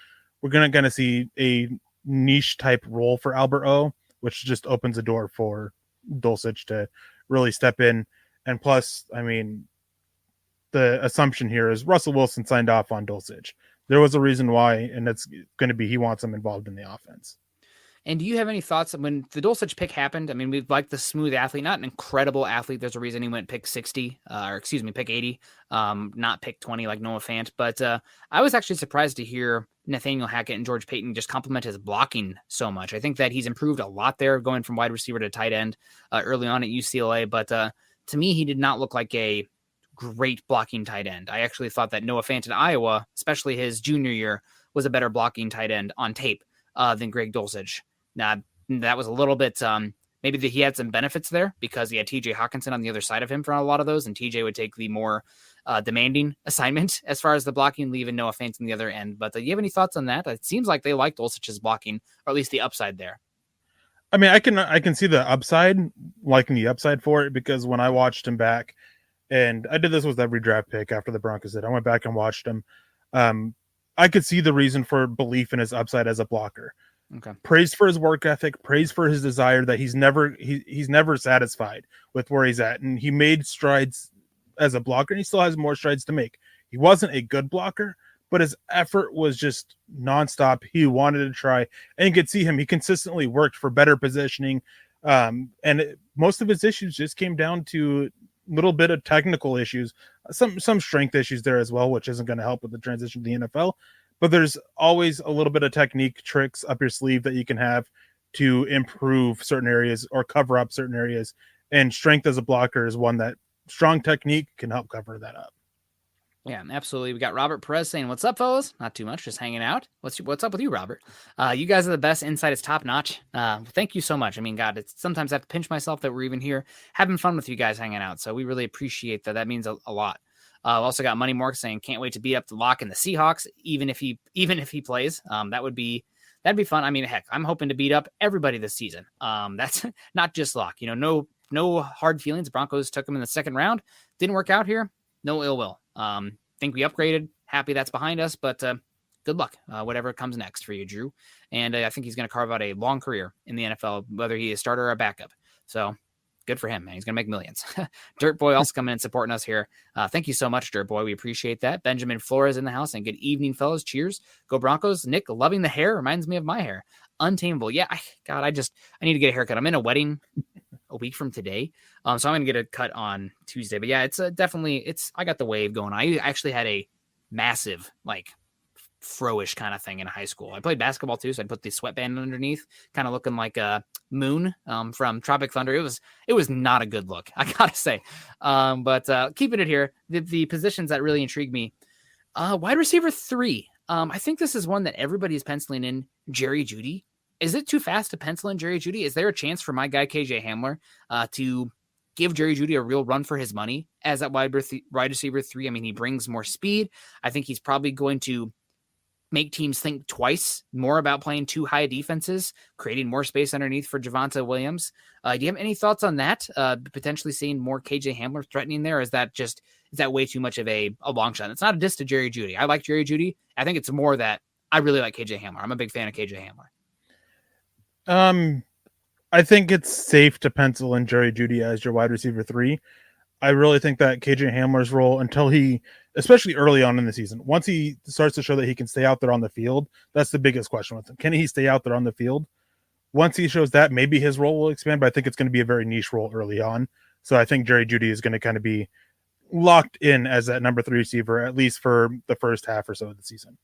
we're going to see a niche type role for Albert O, which just opens the door for Dulcich to really step in. And plus, I mean, the assumption here is Russell Wilson signed off on Dulcich. There was a reason why, and it's going to be he wants him involved in the offense. And do you have any thoughts when the Dulcich pick happened? I mean, we've liked the smooth athlete, not an incredible athlete. There's a reason he went pick 60, pick 80, not pick 20 like Noah Fant. But I was actually surprised to hear Nathaniel Hackett and George Payton just compliment his blocking so much. I think that he's improved a lot there, going from wide receiver to tight end early on at UCLA. But to me, he did not look like a great blocking tight end. I actually thought that Noah Fant in Iowa, especially his junior year, was a better blocking tight end on tape than Greg Dulcich. Now, that was a little bit, maybe that he had some benefits there because he had TJ Hawkinson on the other side of him for a lot of those, and TJ would take the more demanding assignment as far as the blocking, leaving Noah Fant on the other end. But do you have any thoughts on that? It seems like they liked Dulcich's blocking, or at least the upside there. I mean, I can see the upside, liking the upside for it, because when I watched him back, and I did this with every draft pick after the Broncos did, I went back and watched him. I could see the reason for belief in his upside as a blocker. Okay. Praise for his work ethic, praise for his desire that he's never satisfied with where he's at. And he made strides as a blocker, and he still has more strides to make. He wasn't a good blocker, but his effort was just nonstop. He wanted to try, and you could see him. He consistently worked for better positioning, Most of his issues just came down to a little bit of technical issues, some strength issues there as well, which isn't going to help with the transition to the NFL. But there's always a little bit of technique tricks up your sleeve that you can have to improve certain areas or cover up certain areas. And strength as a blocker is one that strong technique can help cover that up. Yeah, absolutely. We got Robert Perez saying, "What's up, fellas? Not too much, just hanging out. What's up with you, Robert? You guys are the best. Insight is top notch. Thank you so much. I mean, God, it's sometimes I have to pinch myself that we're even here having fun with you guys hanging out. So we really appreciate that. That means a lot. Also got Money Mark saying, "Can't wait to beat up the Lock and the Seahawks, even if he plays. That'd be fun. I mean, heck, I'm hoping to beat up everybody this season. That's not just Lock. You know, no hard feelings. Broncos took him in the second round. Didn't work out here. No ill will. Think we upgraded. Happy that's behind us, but good luck. Whatever comes next for you, Drew. And I think he's going to carve out a long career in the NFL, whether he is starter or a backup. So good for him, man. He's going to make millions. Dirt Boy also coming in and supporting us here. Thank you so much, Dirt Boy. We appreciate that. Benjamin Flores in the house, and good evening, fellas. Cheers. Go Broncos. Nick, loving the hair. Reminds me of my hair. Untamable. Yeah, I need to get a haircut. I'm in a wedding a week from today. So I'm going to get a cut on Tuesday. But yeah, it's definitely, I got the wave going. I actually had a massive, like, fro-ish kind of thing in high school. I played basketball too, so I'd put the sweatband underneath, kind of looking like a Moon from Tropic Thunder. It was not a good look, I gotta say. But keeping it here, the positions that really intrigue me. Wide receiver 3. I think this is one that everybody is penciling in. Jerry Judy. Is it too fast to pencil in Jerry Judy? Is there a chance for my guy KJ Hamler to give Jerry Judy a real run for his money as that wide receiver 3? I mean, he brings more speed. I think he's probably going to make teams think twice more about playing too high defenses, creating more space underneath for Javonte Williams. Do you have any thoughts on that? Potentially seeing more KJ Hamler threatening there? Or is that way too much of a long shot? It's not a diss to Jerry Judy. I like Jerry Judy. I think it's more that I really like KJ Hamler. I'm a big fan of KJ Hamler. I think it's safe to pencil in Jerry Judy as your wide receiver 3. I really think that KJ Hamler's role, until he, especially early on in the season, once he starts to show that he can stay out there on the field, that's the biggest question with him. Can he stay out there on the field? Once he shows that, maybe his role will expand, but I think it's going to be a very niche role early on. So I think Jerry Judy is going to kind of be locked in as that number 3 receiver, at least for the first half or so of the season.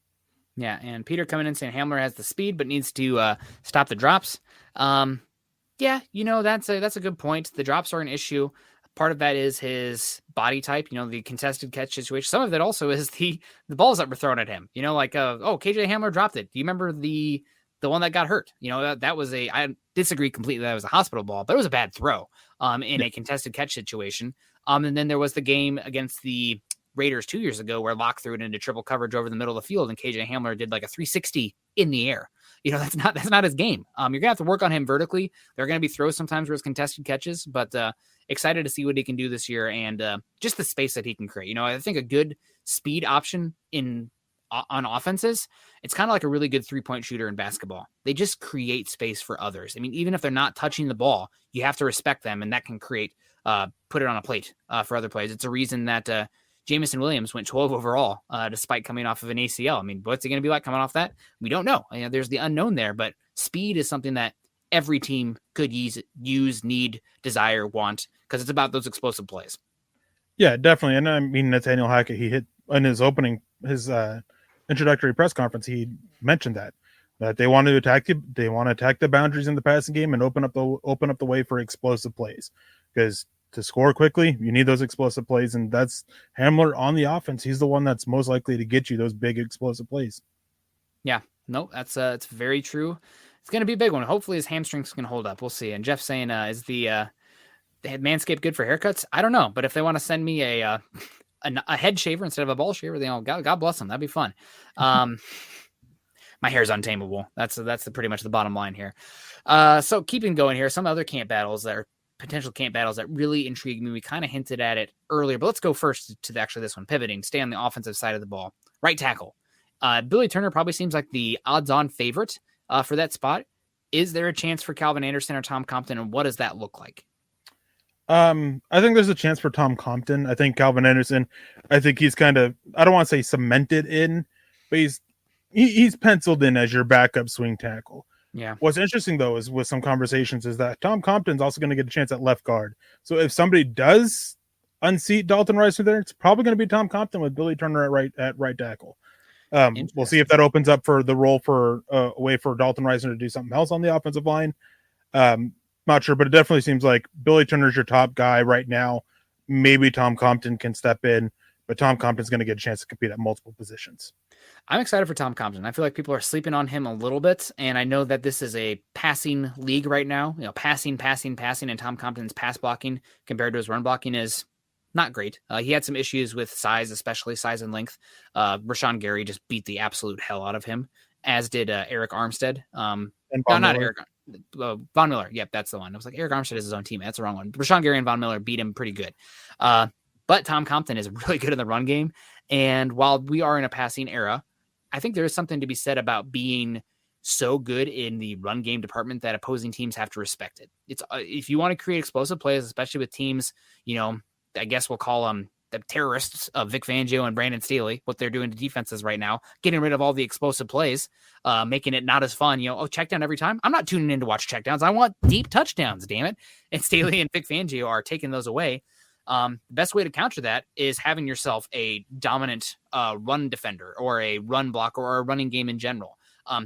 Yeah, and Peter coming in saying Hamler has the speed, but needs to stop the drops. Yeah, that's a good point. The drops are an issue. Part of that is his body type, the contested catch situation. Some of it also is the balls that were thrown at him. KJ Hamler dropped it. Do you remember the one that got hurt? That was I disagree completely. That was a hospital ball, but it was a bad throw in a contested catch situation. And then there was the game against the Raiders 2 years ago where Locke threw it into triple coverage over the middle of the field, and KJ Hamler did like a 360 in the air. That's not his game. You're gonna have to work on him vertically. There are gonna be throws sometimes where it's contested catches, but excited to see what he can do this year and just the space that he can create. I think a good speed option on offenses, it's kind of like a really good 3-point shooter in basketball. They just create space for others. I mean, even if they're not touching the ball, you have to respect them, and that can create put it on a plate for other players. It's a reason that Jameson Williams went 12 overall, despite coming off of an ACL. I mean, what's it going to be like coming off that? We don't know. There's the unknown there, but speed is something that every team could use, need, desire, want, because it's about those explosive plays. Yeah, definitely. And I mean, Nathaniel Hackett, he hit in his introductory press conference, he mentioned that they want to attack the boundaries in the passing game and open up the way for explosive plays, because to score quickly, you need those explosive plays, and that's Hamler on the offense. He's the one that's most likely to get you those big explosive plays. Yeah, no, that's it's very true. It's going to be a big one. Hopefully his hamstrings can hold up. We'll see. And Jeff saying, is the Manscaped good for haircuts? I don't know, but if they want to send me a head shaver instead of a ball shaver, God bless them. That'd be fun. My hair's untamable. That's pretty much the bottom line here. So keeping going here, some other potential camp battles that really intrigue me. We kind of hinted at it earlier, but let's go first to this one. Pivoting, stay on the offensive side of the ball. Right tackle. Billy Turner probably seems like the odds-on favorite for that spot. Is there a chance for Calvin Anderson or Tom Compton, and what does that look like? I think there's a chance for Tom Compton. I think Calvin Anderson, I think he's kind of, I don't want to say cemented in, but he's penciled in as your backup swing tackle. Yeah. What's interesting though is with some conversations is that Tom Compton's also going to get a chance at left guard. So if somebody does unseat Dalton Reisner there, it's probably going to be Tom Compton with Billy Turner at right tackle. We'll see if that opens up for the role for a way for Dalton Reisner to do something else on the offensive line. Not sure, but it definitely seems like Billy Turner's your top guy right now. Maybe Tom Compton can step in, but Tom Compton's going to get a chance to compete at multiple positions. I'm excited for Tom Compton. I feel like people are sleeping on him a little bit, and I know that this is a passing league right now. Passing, and Tom Compton's pass blocking compared to his run blocking is not great. He had some issues with size, especially size and length. Rashawn Gary just beat the absolute hell out of him, as did Eric Armstead. And Von Miller. Von Miller. Yep, that's the one. I was like, Eric Armstead is his own teammate. That's the wrong one. Rashawn Gary and Von Miller beat him pretty good. But Tom Compton is really good in the run game. And while we are in a passing era, I think there is something to be said about being so good in the run game department that opposing teams have to respect it. It's if you want to create explosive plays, especially with teams, I guess we'll call them the terrorists of Vic Fangio and Brandon Staley, what they're doing to defenses right now, getting rid of all the explosive plays, making it not as fun. Check down every time. I'm not tuning in to watch checkdowns. I want deep touchdowns, damn it. And Staley and Vic Fangio are taking those away. The best way to counter that is having yourself a dominant run defender or a run blocker or a running game in general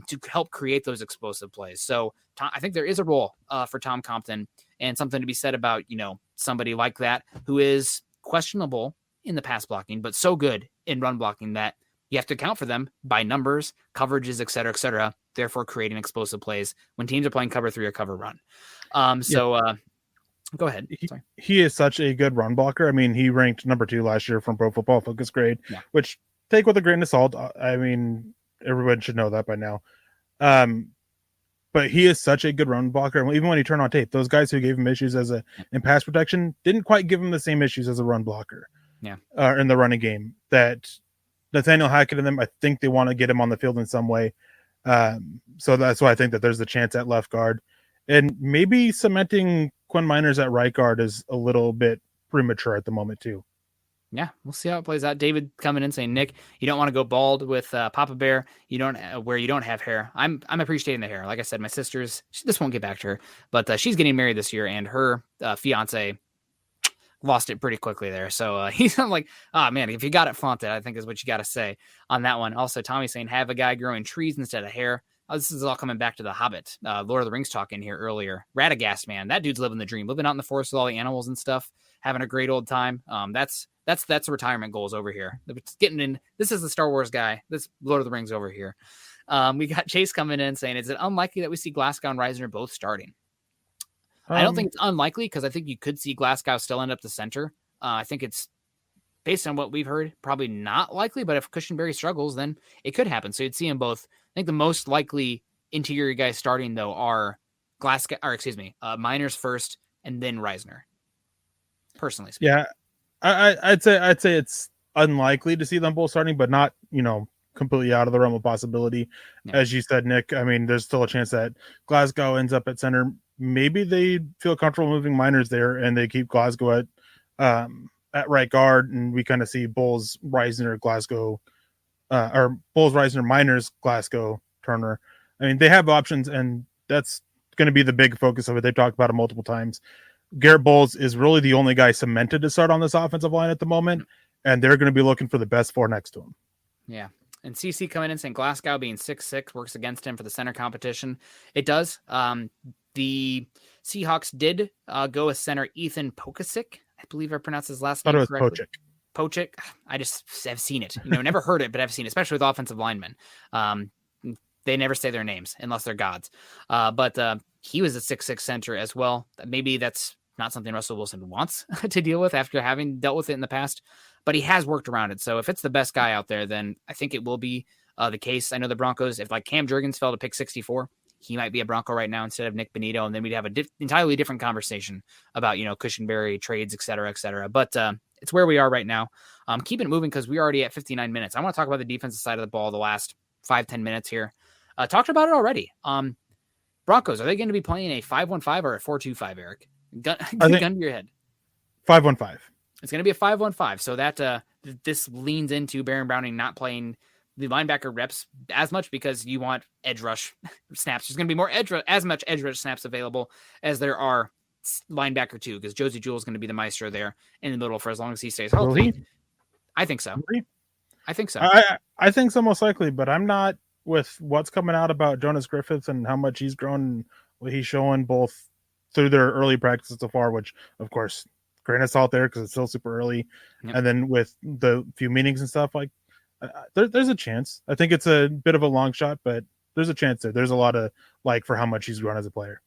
to help create those explosive plays. So I think there is a role for Tom Compton and something to be said about, somebody like that who is questionable in the pass blocking, but so good in run blocking that you have to account for them by numbers, coverages, et cetera, therefore creating explosive plays when teams are playing cover 3 or cover run. Go ahead. He is such a good run blocker. I mean, he ranked number 2 last year from Pro Football Focus grade, which take with a grain of salt. I mean, everyone should know that by now. But he is such a good run blocker. And even when he turned on tape, those guys who gave him issues in pass protection didn't quite give him the same issues as a run blocker. Yeah. In the running game. That Nathaniel Hackett and them, I think they want to get him on the field in some way. So that's why I think that there's a chance at left guard. And maybe cementing Quinn Miners at right guard is a little bit premature at the moment too. Yeah, we'll see how it plays out. David coming in saying, Nick, you don't want to go bald with Papa Bear. You don't have hair. I'm appreciating the hair. Like I said, my sister's, this won't get back to her, but she's getting married this year, and her fiance lost it pretty quickly there. So he's like, man, if you got it flaunted, I think is what you got to say on that one. Also, Tommy saying, have a guy growing trees instead of hair. This is all coming back to the Hobbit, Lord of the Rings talk in here earlier. Radagast, man, that dude's living the dream, living out in the forest with all the animals and stuff, having a great old time. That's retirement goals over here. It's getting in. This is the Star Wars guy. This Lord of the Rings over here. We got Chase coming in saying, is it unlikely that we see Glasgow and Reisner both starting? I don't think it's unlikely because I think you could see Glasgow still end up the center. I think it's based on what we've heard, probably not likely, but if Cushenberry struggles, then it could happen. So you'd see them both. I think the most likely interior guys starting though are Miners first and then Reisner. Personally speaking. Yeah. I'd say it's unlikely to see them both starting, but not, completely out of the realm of possibility. Yeah. As you said, Nick, I mean, there's still a chance that Glasgow ends up at center. Maybe they feel comfortable moving Miners there and they keep Glasgow at right guard, and we kind of see Bulls, Reisner, Glasgow, or Bulls, Reisner, Miners, Glasgow, Turner. I mean, they have options, and that's going to be the big focus of it. They've talked about it multiple times. Garrett Bowles is really the only guy cemented to start on this offensive line at the moment, and they're going to be looking for the best 4 next to him. Yeah. And CC coming in saying Glasgow being 6'6" works against him for the center competition. It does. The Seahawks did go with center Ethan Pokasic. I believe I pronounced his last name correctly. Pochik. I just have seen it. Never heard it, but I've seen it, especially with offensive linemen. They never say their names unless they're gods. But he was a 6'6" center as well. Maybe that's not something Russell Wilson wants to deal with after having dealt with it in the past, but he has worked around it. So if it's the best guy out there, then I think it will be the case. I know the Broncos, if like Cam Jurgens fell to pick 64, he might be a Bronco right now instead of Nick Benito. And then we'd have a entirely different conversation about, Cushenberry trades, et cetera. But it's where we are right now. Keep it moving because we're already at 59 minutes. I want to talk about the defensive side of the ball the last 5-10 minutes here. Talked about it already. Broncos, are they going to be playing a 5-1-5 or a 4-2-5, Eric? Gun to your head. 5-1-5. It's going to be a 5-1-5. So that this leans into Baron Browning not playing the linebacker reps as much because you want edge rush snaps. There's going to be more as much edge rush snaps available as there are linebacker too, because Josie Jewell is going to be the maestro there in the middle for as long as he stays healthy. I think so. Really? I think so. I think so, most likely, but I'm not with what's coming out about Jonas Griffiths and how much he's grown and what he's showing both through their early practices so far, which of course, grain of salt there because it's still super early. Yep. And then with the few meetings and stuff, like there's a chance. I think it's a bit of a long shot, but there's a chance there. There's a lot of like for how much he's grown as a player.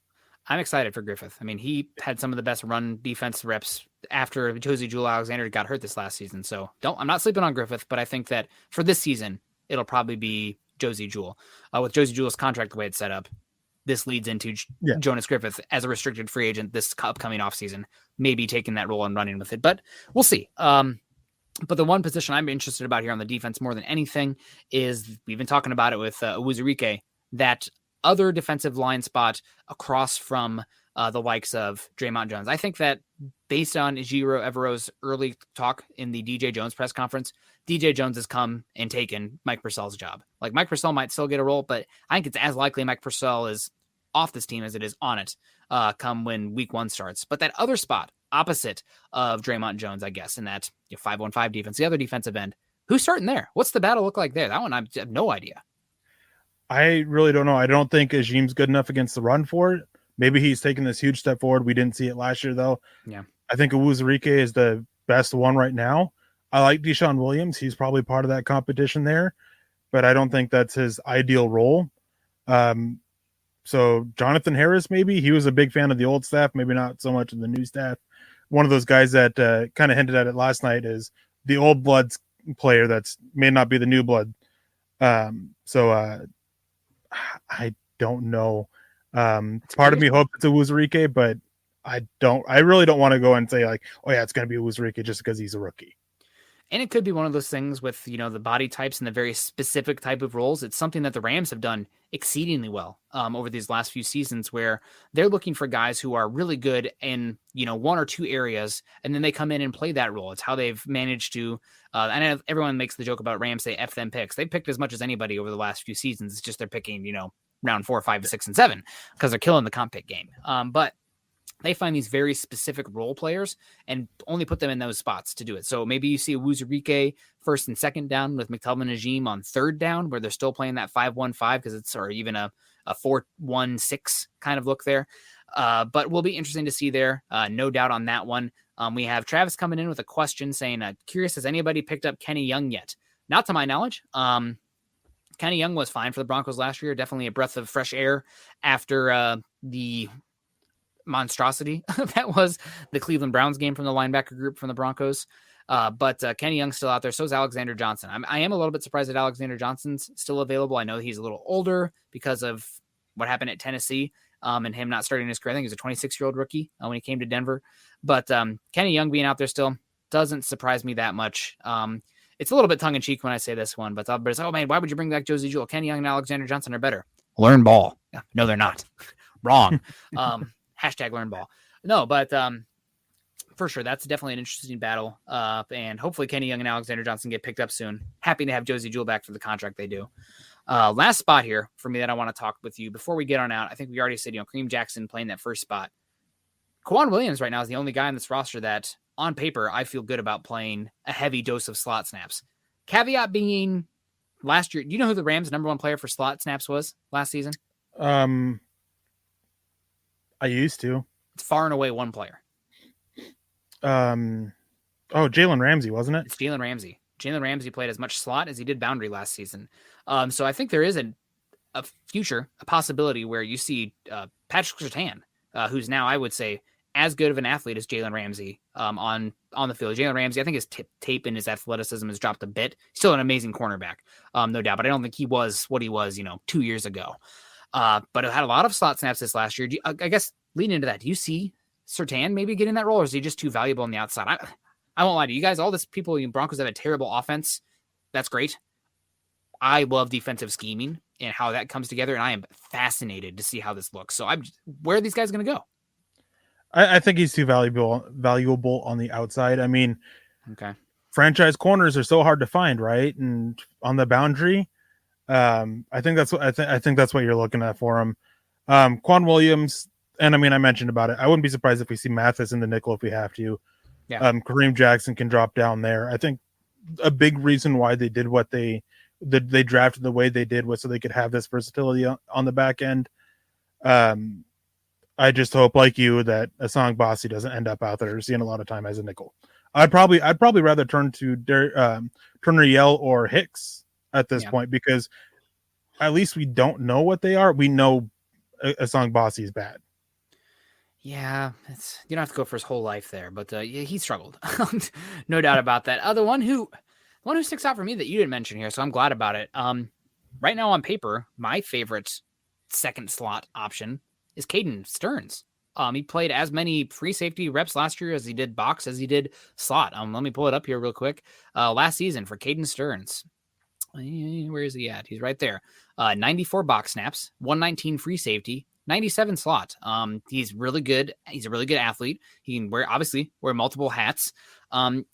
I'm excited for Griffith. I mean, he had some of the best run defense reps after Josie Jewell-Alexander got hurt this last season. So I'm not sleeping on Griffith, but I think that for this season, it'll probably be Josie Jewell. With Josie Jewell's contract the way it's set up, this leads into Jonas Griffith as a restricted free agent this upcoming offseason, maybe taking that role and running with it. But we'll see. But the one position I'm interested about here on the defense more than anything is we've been talking about it with Uzarike, that other defensive line spot across from the likes of Draymond Jones. I think that based on Ejiro Evero's early talk in the DJ Jones press conference, DJ Jones has come and taken Mike Purcell's job. Like Mike Purcell might still get a role, but I think it's as likely Mike Purcell is off this team as it is on it come when week 1 starts. But that other spot opposite of Draymond Jones, I guess, in that 5-1-5 defense, the other defensive end, who's starting there? What's the battle look like there? That one, I have no idea. I really don't know. I don't think Ajim's good enough against the run for it. Maybe he's taken this huge step forward. We didn't see it last year, though. Yeah. I think Uzarike is the best one right now. I like Deshaun Williams. He's probably part of that competition there, but I don't think that's his ideal role. So Jonathan Harris, maybe. He was a big fan of the old staff, maybe not so much of the new staff. One of those guys that kind of hinted at it last night is the old blood player that's may not be the new blood. I don't know. Part of me hopes it's a Uzarike, but I really don't want to go and say like, oh yeah, it's going to be a Uzarike just because he's a rookie. And it could be one of those things with, the body types and the very specific type of roles. It's something that the Rams have done exceedingly well over these last few seasons, where they're looking for guys who are really good in, 1 or 2 areas, and then they come in and play that role. It's how they've managed to, and everyone makes the joke about Rams, they F them picks. They picked as much as anybody over the last few seasons. It's just they're picking, round 4, 5, 6, and 7 because they're killing the comp pick game. But they find these very specific role players and only put them in those spots to do it. So maybe you see a Uzarike first and second down with McTelvin and Ajim on third down, where they're still playing that 5-1-5 because it's, or even a 4-1-6 kind of look there. But will be interesting to see there. No doubt on that one. We have Travis coming in with a question saying, curious, has anybody picked up Kenny Young yet? Not to my knowledge. Kenny Young was fine for the Broncos last year. Definitely a breath of fresh air after the monstrosity that was the Cleveland Browns game from the linebacker group from the Broncos. But Kenny Young's still out there. So is Alexander Johnson. I am a little bit surprised that Alexander Johnson's still available. I know he's a little older because of what happened at Tennessee and him not starting his career. I think he was a 26-year-old rookie when he came to Denver. But Kenny Young being out there still doesn't surprise me that much. It's a little bit tongue-in-cheek when I say this one, but it's like, oh man, why would you bring back Josie Jewell? Kenny Young and Alexander Johnson are better. Learn ball. Yeah, no, they're not. Wrong. Hashtag learn ball. No, but for sure, that's definitely an interesting battle. And hopefully Kenny Young and Alexander Johnson get picked up soon. Happy to have Josie Jewell back for the contract they do. Last spot here for me that I want to talk with you before we get on out. I think we already said, Kareem Jackson playing that first spot. Quan Williams right now is the only guy on this roster that on paper, I feel good about playing a heavy dose of slot snaps. Caveat being last year, do you know who the Rams' number 1 player for slot snaps was last season? I used to. It's far and away one player. Jalen Ramsey, wasn't it? It's Jalen Ramsey. Jalen Ramsey played as much slot as he did boundary last season. So I think there is a possibility where you see Patrick Surtain, who's now, I would say, as good of an athlete as Jalen Ramsey on the field. Jalen Ramsey, I think his tape and his athleticism has dropped a bit. Still an amazing cornerback, no doubt, but I don't think he was what he was, 2 years ago. But it had a lot of slot snaps this last year. I guess leading into that, do you see Surtain maybe getting that role, or is he just too valuable on the outside? I won't lie to you guys. All this people, Broncos have a terrible offense. That's great. I love defensive scheming and how that comes together, and I am fascinated to see how this looks. So where are these guys going to go? I think he's too valuable on the outside. I mean, okay. franchise corners are so hard to find, right? And on the boundary, I think that's what I think that's what you're looking at for him. Quan Williams, and I mean, I mentioned about it. I wouldn't be surprised if we see Mathis in the nickel if we have to. Yeah. Kareem Jackson can drop down there. I think a big reason why they did what they drafted the way they did was so they could have this versatility on the back end. I just hope, like you, that Asang Bossy doesn't end up out there seeing a lot of time as a nickel. I'd probably rather turn to Turner Yell or Hicks at this point, because at least we don't know what they are. We know Asang Bossy is bad. Yeah, you don't have to go for his whole life there, but yeah, he struggled. No doubt about that. The one who sticks out for me that you didn't mention here, so I'm glad about it. Right now on paper, my favorite second slot option is Caden Stearns. He played as many free safety reps last year as he did box, as he did slot. Let me pull it up here real quick. Last season for Caden Stearns. Where is he at? He's right there. 94 box snaps, 119 free safety, 97 slot. He's really good. He's a really good athlete. He can wear multiple hats. Am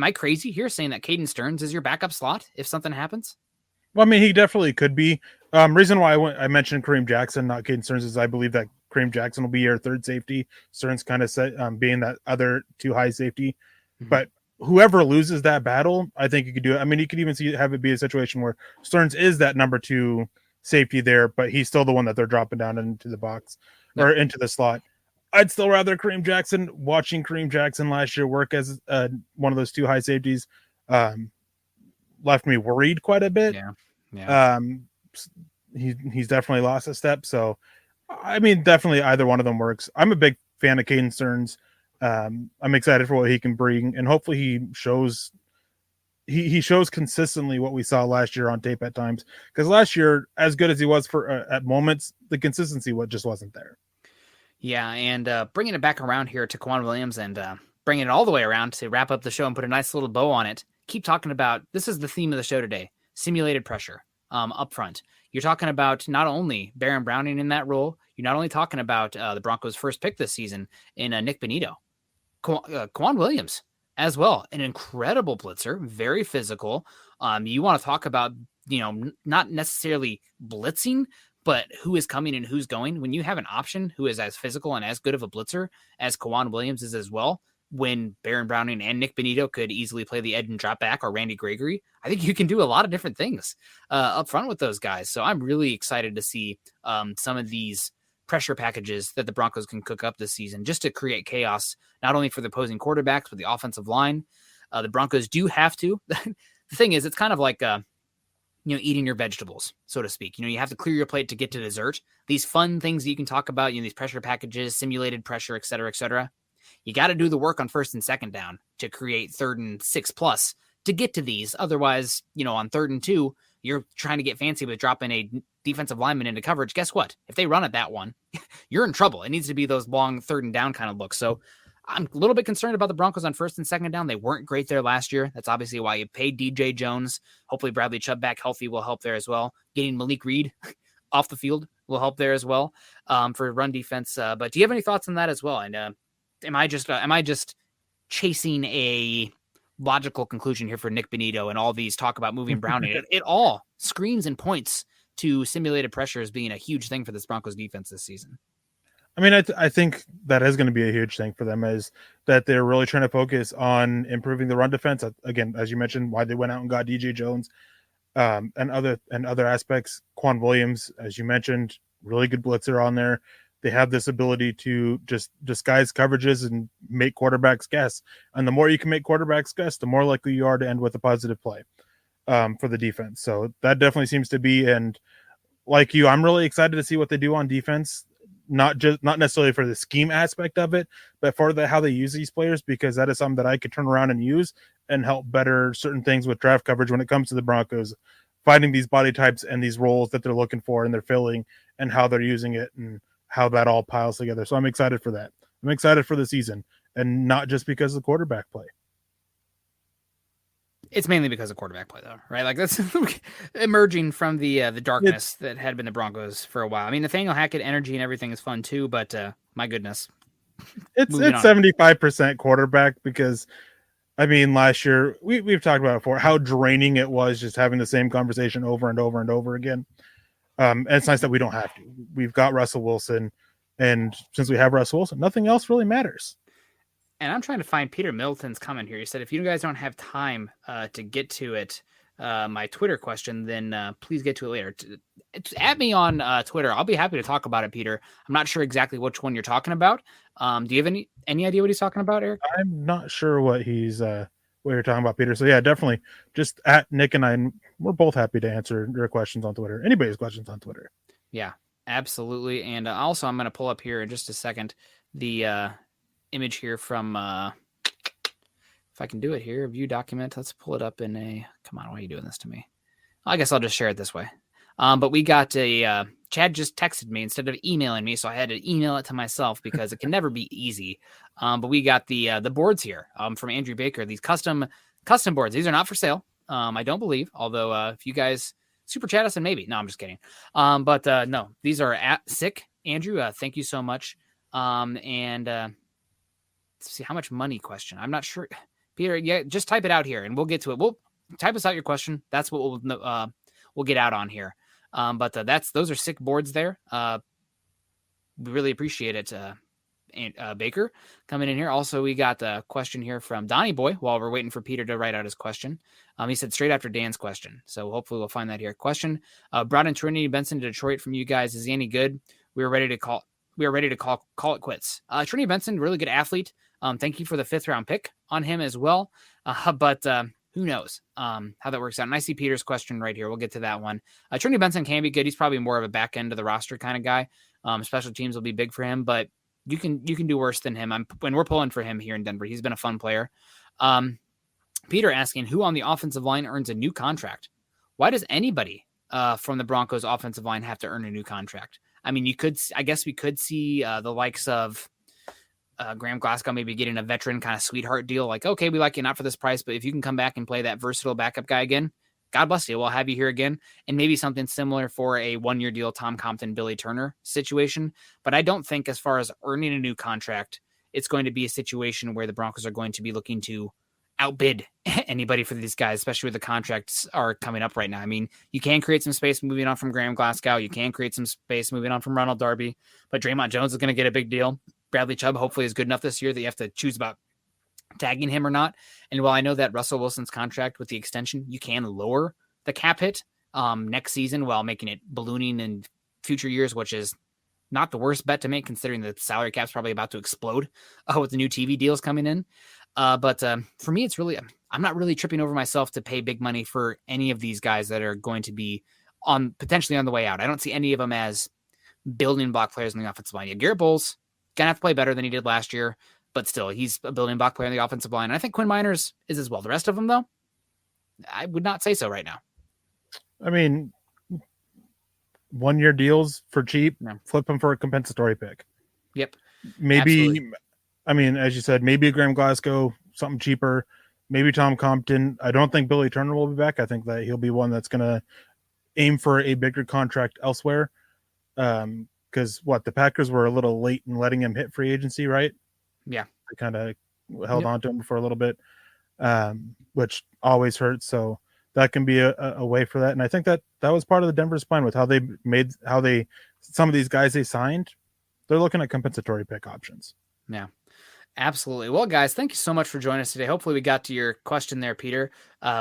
I crazy here saying that Caden Stearns is your backup slot if something happens? Well, I mean, he definitely could be. Reason why I mentioned Kareem Jackson, not Caden Stearns, is I believe that Kareem Jackson will be your third safety. Stearns kind of being that other too high safety. Mm-hmm. But whoever loses that battle, I think you could do it. I mean, you could even have it be a situation where Stearns is that number 2 safety there, but he's still the one that they're dropping down into the box or into the slot. I'd still rather Kareem Jackson. Watching Kareem Jackson last year work as one of those 2 high safeties left me worried quite a bit. Yeah. He's definitely lost a step. So, I mean, definitely either one of them works. I'm a big fan of Caden Stearns. I'm excited for what he can bring, and hopefully he shows consistently what we saw last year on tape at times. Because last year, as good as he was for at moments, the consistency just wasn't there. Yeah, and bringing it back around here to Quan Williams and bringing it all the way around to wrap up the show and put a nice little bow on it. Keep talking about, this is the theme of the show today, simulated pressure up front. You're talking about not only Baron Browning in that role, you're not only talking about the Broncos' first pick this season in Nick Benito, Quan Williams as well, an incredible blitzer, very physical. You want to talk about, not necessarily blitzing, but who is coming and who's going. When you have an option who is as physical and as good of a blitzer as Quan Williams is as well, when Baron Browning and Nick Benito could easily play the edge and drop back, or Randy Gregory, I think you can do a lot of different things up front with those guys. So I'm really excited to see some of these pressure packages that the Broncos can cook up this season, just to create chaos, not only for the opposing quarterbacks, but the offensive line. The Broncos do have to. The thing is, it's kind of like, eating your vegetables, so to speak. You have to clear your plate to get to dessert. These fun things that you can talk about, these pressure packages, simulated pressure, et cetera, et cetera. You got to do the work on first and second down to create 3rd and 6+ to get to these. Otherwise, on 3rd and 2, you're trying to get fancy with dropping a defensive lineman into coverage. Guess what? If they run at that one, you're in trouble. It needs to be those long 3rd and down kind of looks. So I'm a little bit concerned about the Broncos on 1st and 2nd down. They weren't great there last year. That's obviously why you paid DJ Jones. Hopefully Bradley Chubb back healthy will help there as well. Getting Malik Reed off the field will help there as well for run defense. But do you have any thoughts on that as well? And am I just chasing a logical conclusion here for Nick Benito and all these talk about moving Browning? It all screams and points to simulated pressure as being a huge thing for this Broncos defense this season. I mean, I think that is going to be a huge thing for them, is that they're really trying to focus on improving the run defense. Again, as you mentioned, why they went out and got DJ Jones and other aspects. Quan Williams, as you mentioned, really good blitzer on there. They have this ability to just disguise coverages and make quarterbacks guess. And the more you can make quarterbacks guess, the more likely you are to end with a positive play for the defense. So that definitely seems to be, and like you, I'm really excited to see what they do on defense. Not necessarily for the scheme aspect of it, but for how they use these players, because that is something that I could turn around and use and help better certain things with draft coverage when it comes to the Broncos, finding these body types and these roles that they're looking for and they're filling and how they're using it and how that all piles together. So I'm excited for that. I'm excited for the season, and not just because of the quarterback play. It's mainly because of quarterback play, though, right? Like, that's emerging from the darkness that had been the Broncos for a while. I mean, Nathaniel Hackett energy and everything is fun too, but my goodness, it's 75% quarterback, because I mean, last year we've talked about it before how draining it was just having the same conversation over and over and over again. And it's nice that we don't have to. We've got Russell Wilson, and since we have Russell Wilson, nothing else really matters. And I'm trying to find Peter Middleton's comment here. He said, if you guys don't have time to get to it, my Twitter question, then please get to it later. At me on Twitter. I'll be happy to talk about it, Peter. I'm not sure exactly which one you're talking about. Do you have any idea what he's talking about, Eric? I'm not sure what you're talking about, Peter. So yeah, definitely just at Nick and I, and we're both happy to answer your questions on Twitter. Anybody's questions on Twitter. Yeah, absolutely. And also I'm going to pull up here in just a second the image here from if I can do it here, view document. Let's pull it up in a, come on, why are you doing this to me? I guess I'll just share it this way. But we got Chad just texted me instead of emailing me, so I had to email it to myself because it can never be easy. But we got the boards here from Andrew Baker, these custom boards. These are not for sale, I don't believe, although if you guys super chat us, and maybe. No, I'm just kidding. But no, these are sick. Andrew, thank you so much. And let's see, how much money question? I'm not sure. Peter, yeah, just type it out here and we'll get to it. We'll type us out your question. That's what we'll get out on here. But those are sick boards there. We really appreciate it. Baker coming in here. Also, we got a question here from Donnie Boy while we're waiting for Peter to write out his question. He said straight after Dan's question. So hopefully we'll find that here. Question, brought in Trinity Benson to Detroit from you guys. Is he any good? We are ready to call it quits. Trinity Benson, really good athlete. Thank you for the 5th round pick on him as well. But who knows how that works out. And I see Peter's question right here. We'll get to that one. Trinity Benson can be good. He's probably more of a back end of the roster kind of guy. Special teams will be big for him, but you can do worse than him. When we're pulling for him here in Denver, he's been a fun player. Peter asking, who on the offensive line earns a new contract? Why does anybody from the Broncos offensive line have to earn a new contract? I mean, I guess we could see the likes of Graham Glasgow maybe getting a veteran kind of sweetheart deal. Like, okay, we like you not for this price, but if you can come back and play that versatile backup guy again, God bless you. We'll have you here again. And maybe something similar for a 1-year deal, Tom Compton, Billy Turner situation. But I don't think as far as earning a new contract, it's going to be a situation where the Broncos are going to be looking to outbid anybody for these guys, especially where the contracts are coming up right now. I mean, you can create some space moving on from Graham Glasgow. You can create some space moving on from Ronald Darby, but Draymond Jones is going to get a big deal. Bradley Chubb hopefully is good enough this year that you have to choose about tagging him or not. And while I know that Russell Wilson's contract with the extension, you can lower the cap hit next season while making it ballooning in future years, which is not the worst bet to make considering the salary cap's probably about to explode with the new TV deals coming in. But for me, it's really, I'm not really tripping over myself to pay big money for any of these guys that are going to be potentially on the way out. I don't see any of them as building block players in the offensive line. Yeah, Garrett Bowles going to have to play better than he did last year, but still, he's a building block player in the offensive line. And I think Quinn Miners is as well. The rest of them, though, I would not say so right now. I mean, 1-year deals for cheap, flip them for a compensatory pick. Yep. Maybe, absolutely. I mean, as you said, maybe a Graham Glasgow, something cheaper. Maybe Tom Compton. I don't think Billy Turner will be back. I think that he'll be one that's going to aim for a bigger contract elsewhere. Because the Packers were a little late in letting him hit free agency, right? Yeah. They kind of held on to him for a little bit, which always hurts. So that can be a way for that. And I think that was part of the Denver's plan with some of these guys they signed, they're looking at compensatory pick options. Yeah. Absolutely. Well, guys, thank you so much for joining us today. Hopefully we got to your question there, Peter.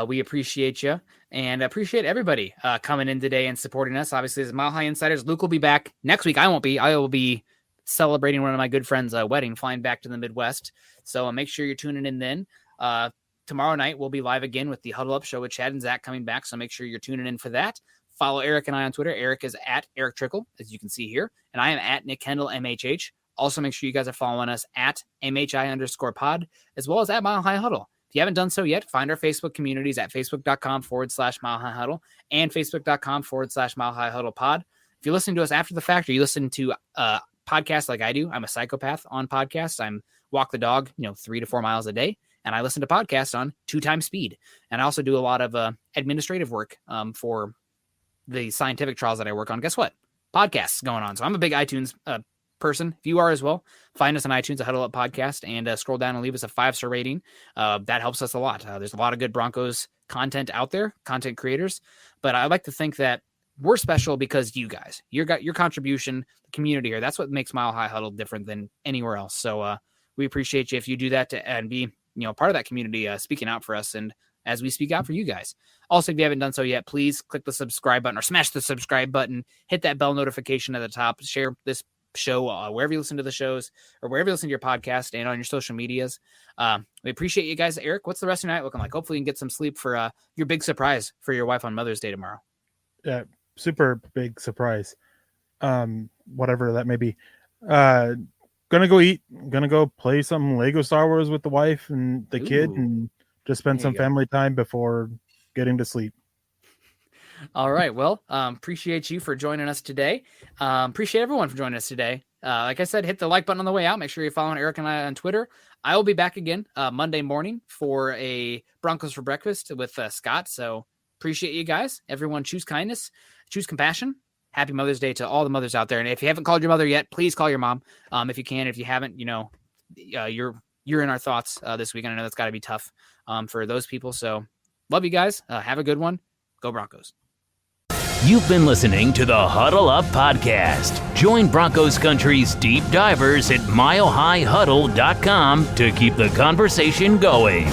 We appreciate you and appreciate everybody coming in today and supporting us. Obviously, as Mile High Insiders, Luke will be back next week. I won't be. I will be celebrating one of my good friends' wedding, flying back to the Midwest. So make sure you're tuning in then. Tomorrow night, we'll be live again with the Huddle Up show with Chad and Zach coming back. So make sure you're tuning in for that. Follow Eric and I on Twitter. Eric is at Erick Trickel, as you can see here. And I am at Nick Kendell, MHH. Also, make sure you guys are following us at MHI_pod, as well as at Mile High Huddle. If you haven't done so yet, find our Facebook communities at facebook.com/Mile High Huddle and facebook.com/Mile High Huddle pod. If you're listening to us after the fact or you listen to podcasts like I do, I'm a psychopath on podcasts. I'm walk the dog, 3 to 4 miles a day, and I listen to podcasts on 2 times speed. And I also do a lot of administrative work for the scientific trials that I work on. Guess what? Podcasts going on. So I'm a big iTunes person, if you are as well, find us on iTunes, a Huddle Up Podcast, and scroll down and leave us a 5-star rating. That helps us a lot. There's a lot of good Broncos content out there, content creators, but I like to think that we're special because you guys, your contribution, the community here, that's what makes Mile High Huddle different than anywhere else. So we appreciate you if you do that and be part of that community, speaking out for us and as we speak out for you guys. Also, if you haven't done so yet, please click the subscribe button or smash the subscribe button, hit that bell notification at the top, share this show wherever you listen to the shows or wherever you listen to your podcast and on your social medias. We appreciate you guys. Eric, what's the rest of your night looking like? Hopefully you can get some sleep for your big surprise for your wife on Mother's Day tomorrow. Yeah, super big surprise. Whatever that may be. Gonna go eat. Gonna go play some Lego Star Wars with the wife and the kid and just spend some family time before getting to sleep. All right. Well, appreciate you for joining us today. Appreciate everyone for joining us today. Like I said, hit the like button on the way out. Make sure you're following Eric and I on Twitter. I will be back again Monday morning for a Broncos for Breakfast with Scott. So appreciate you guys. Everyone choose kindness, choose compassion. Happy Mother's Day to all the mothers out there. And if you haven't called your mother yet, please call your mom. If you can, if you haven't, you're in our thoughts this weekend. I know that's got to be tough for those people. So love you guys. Have a good one. Go Broncos. You've been listening to the Huddle Up Podcast. Join Broncos Country's deep divers at milehighhuddle.com to keep the conversation going.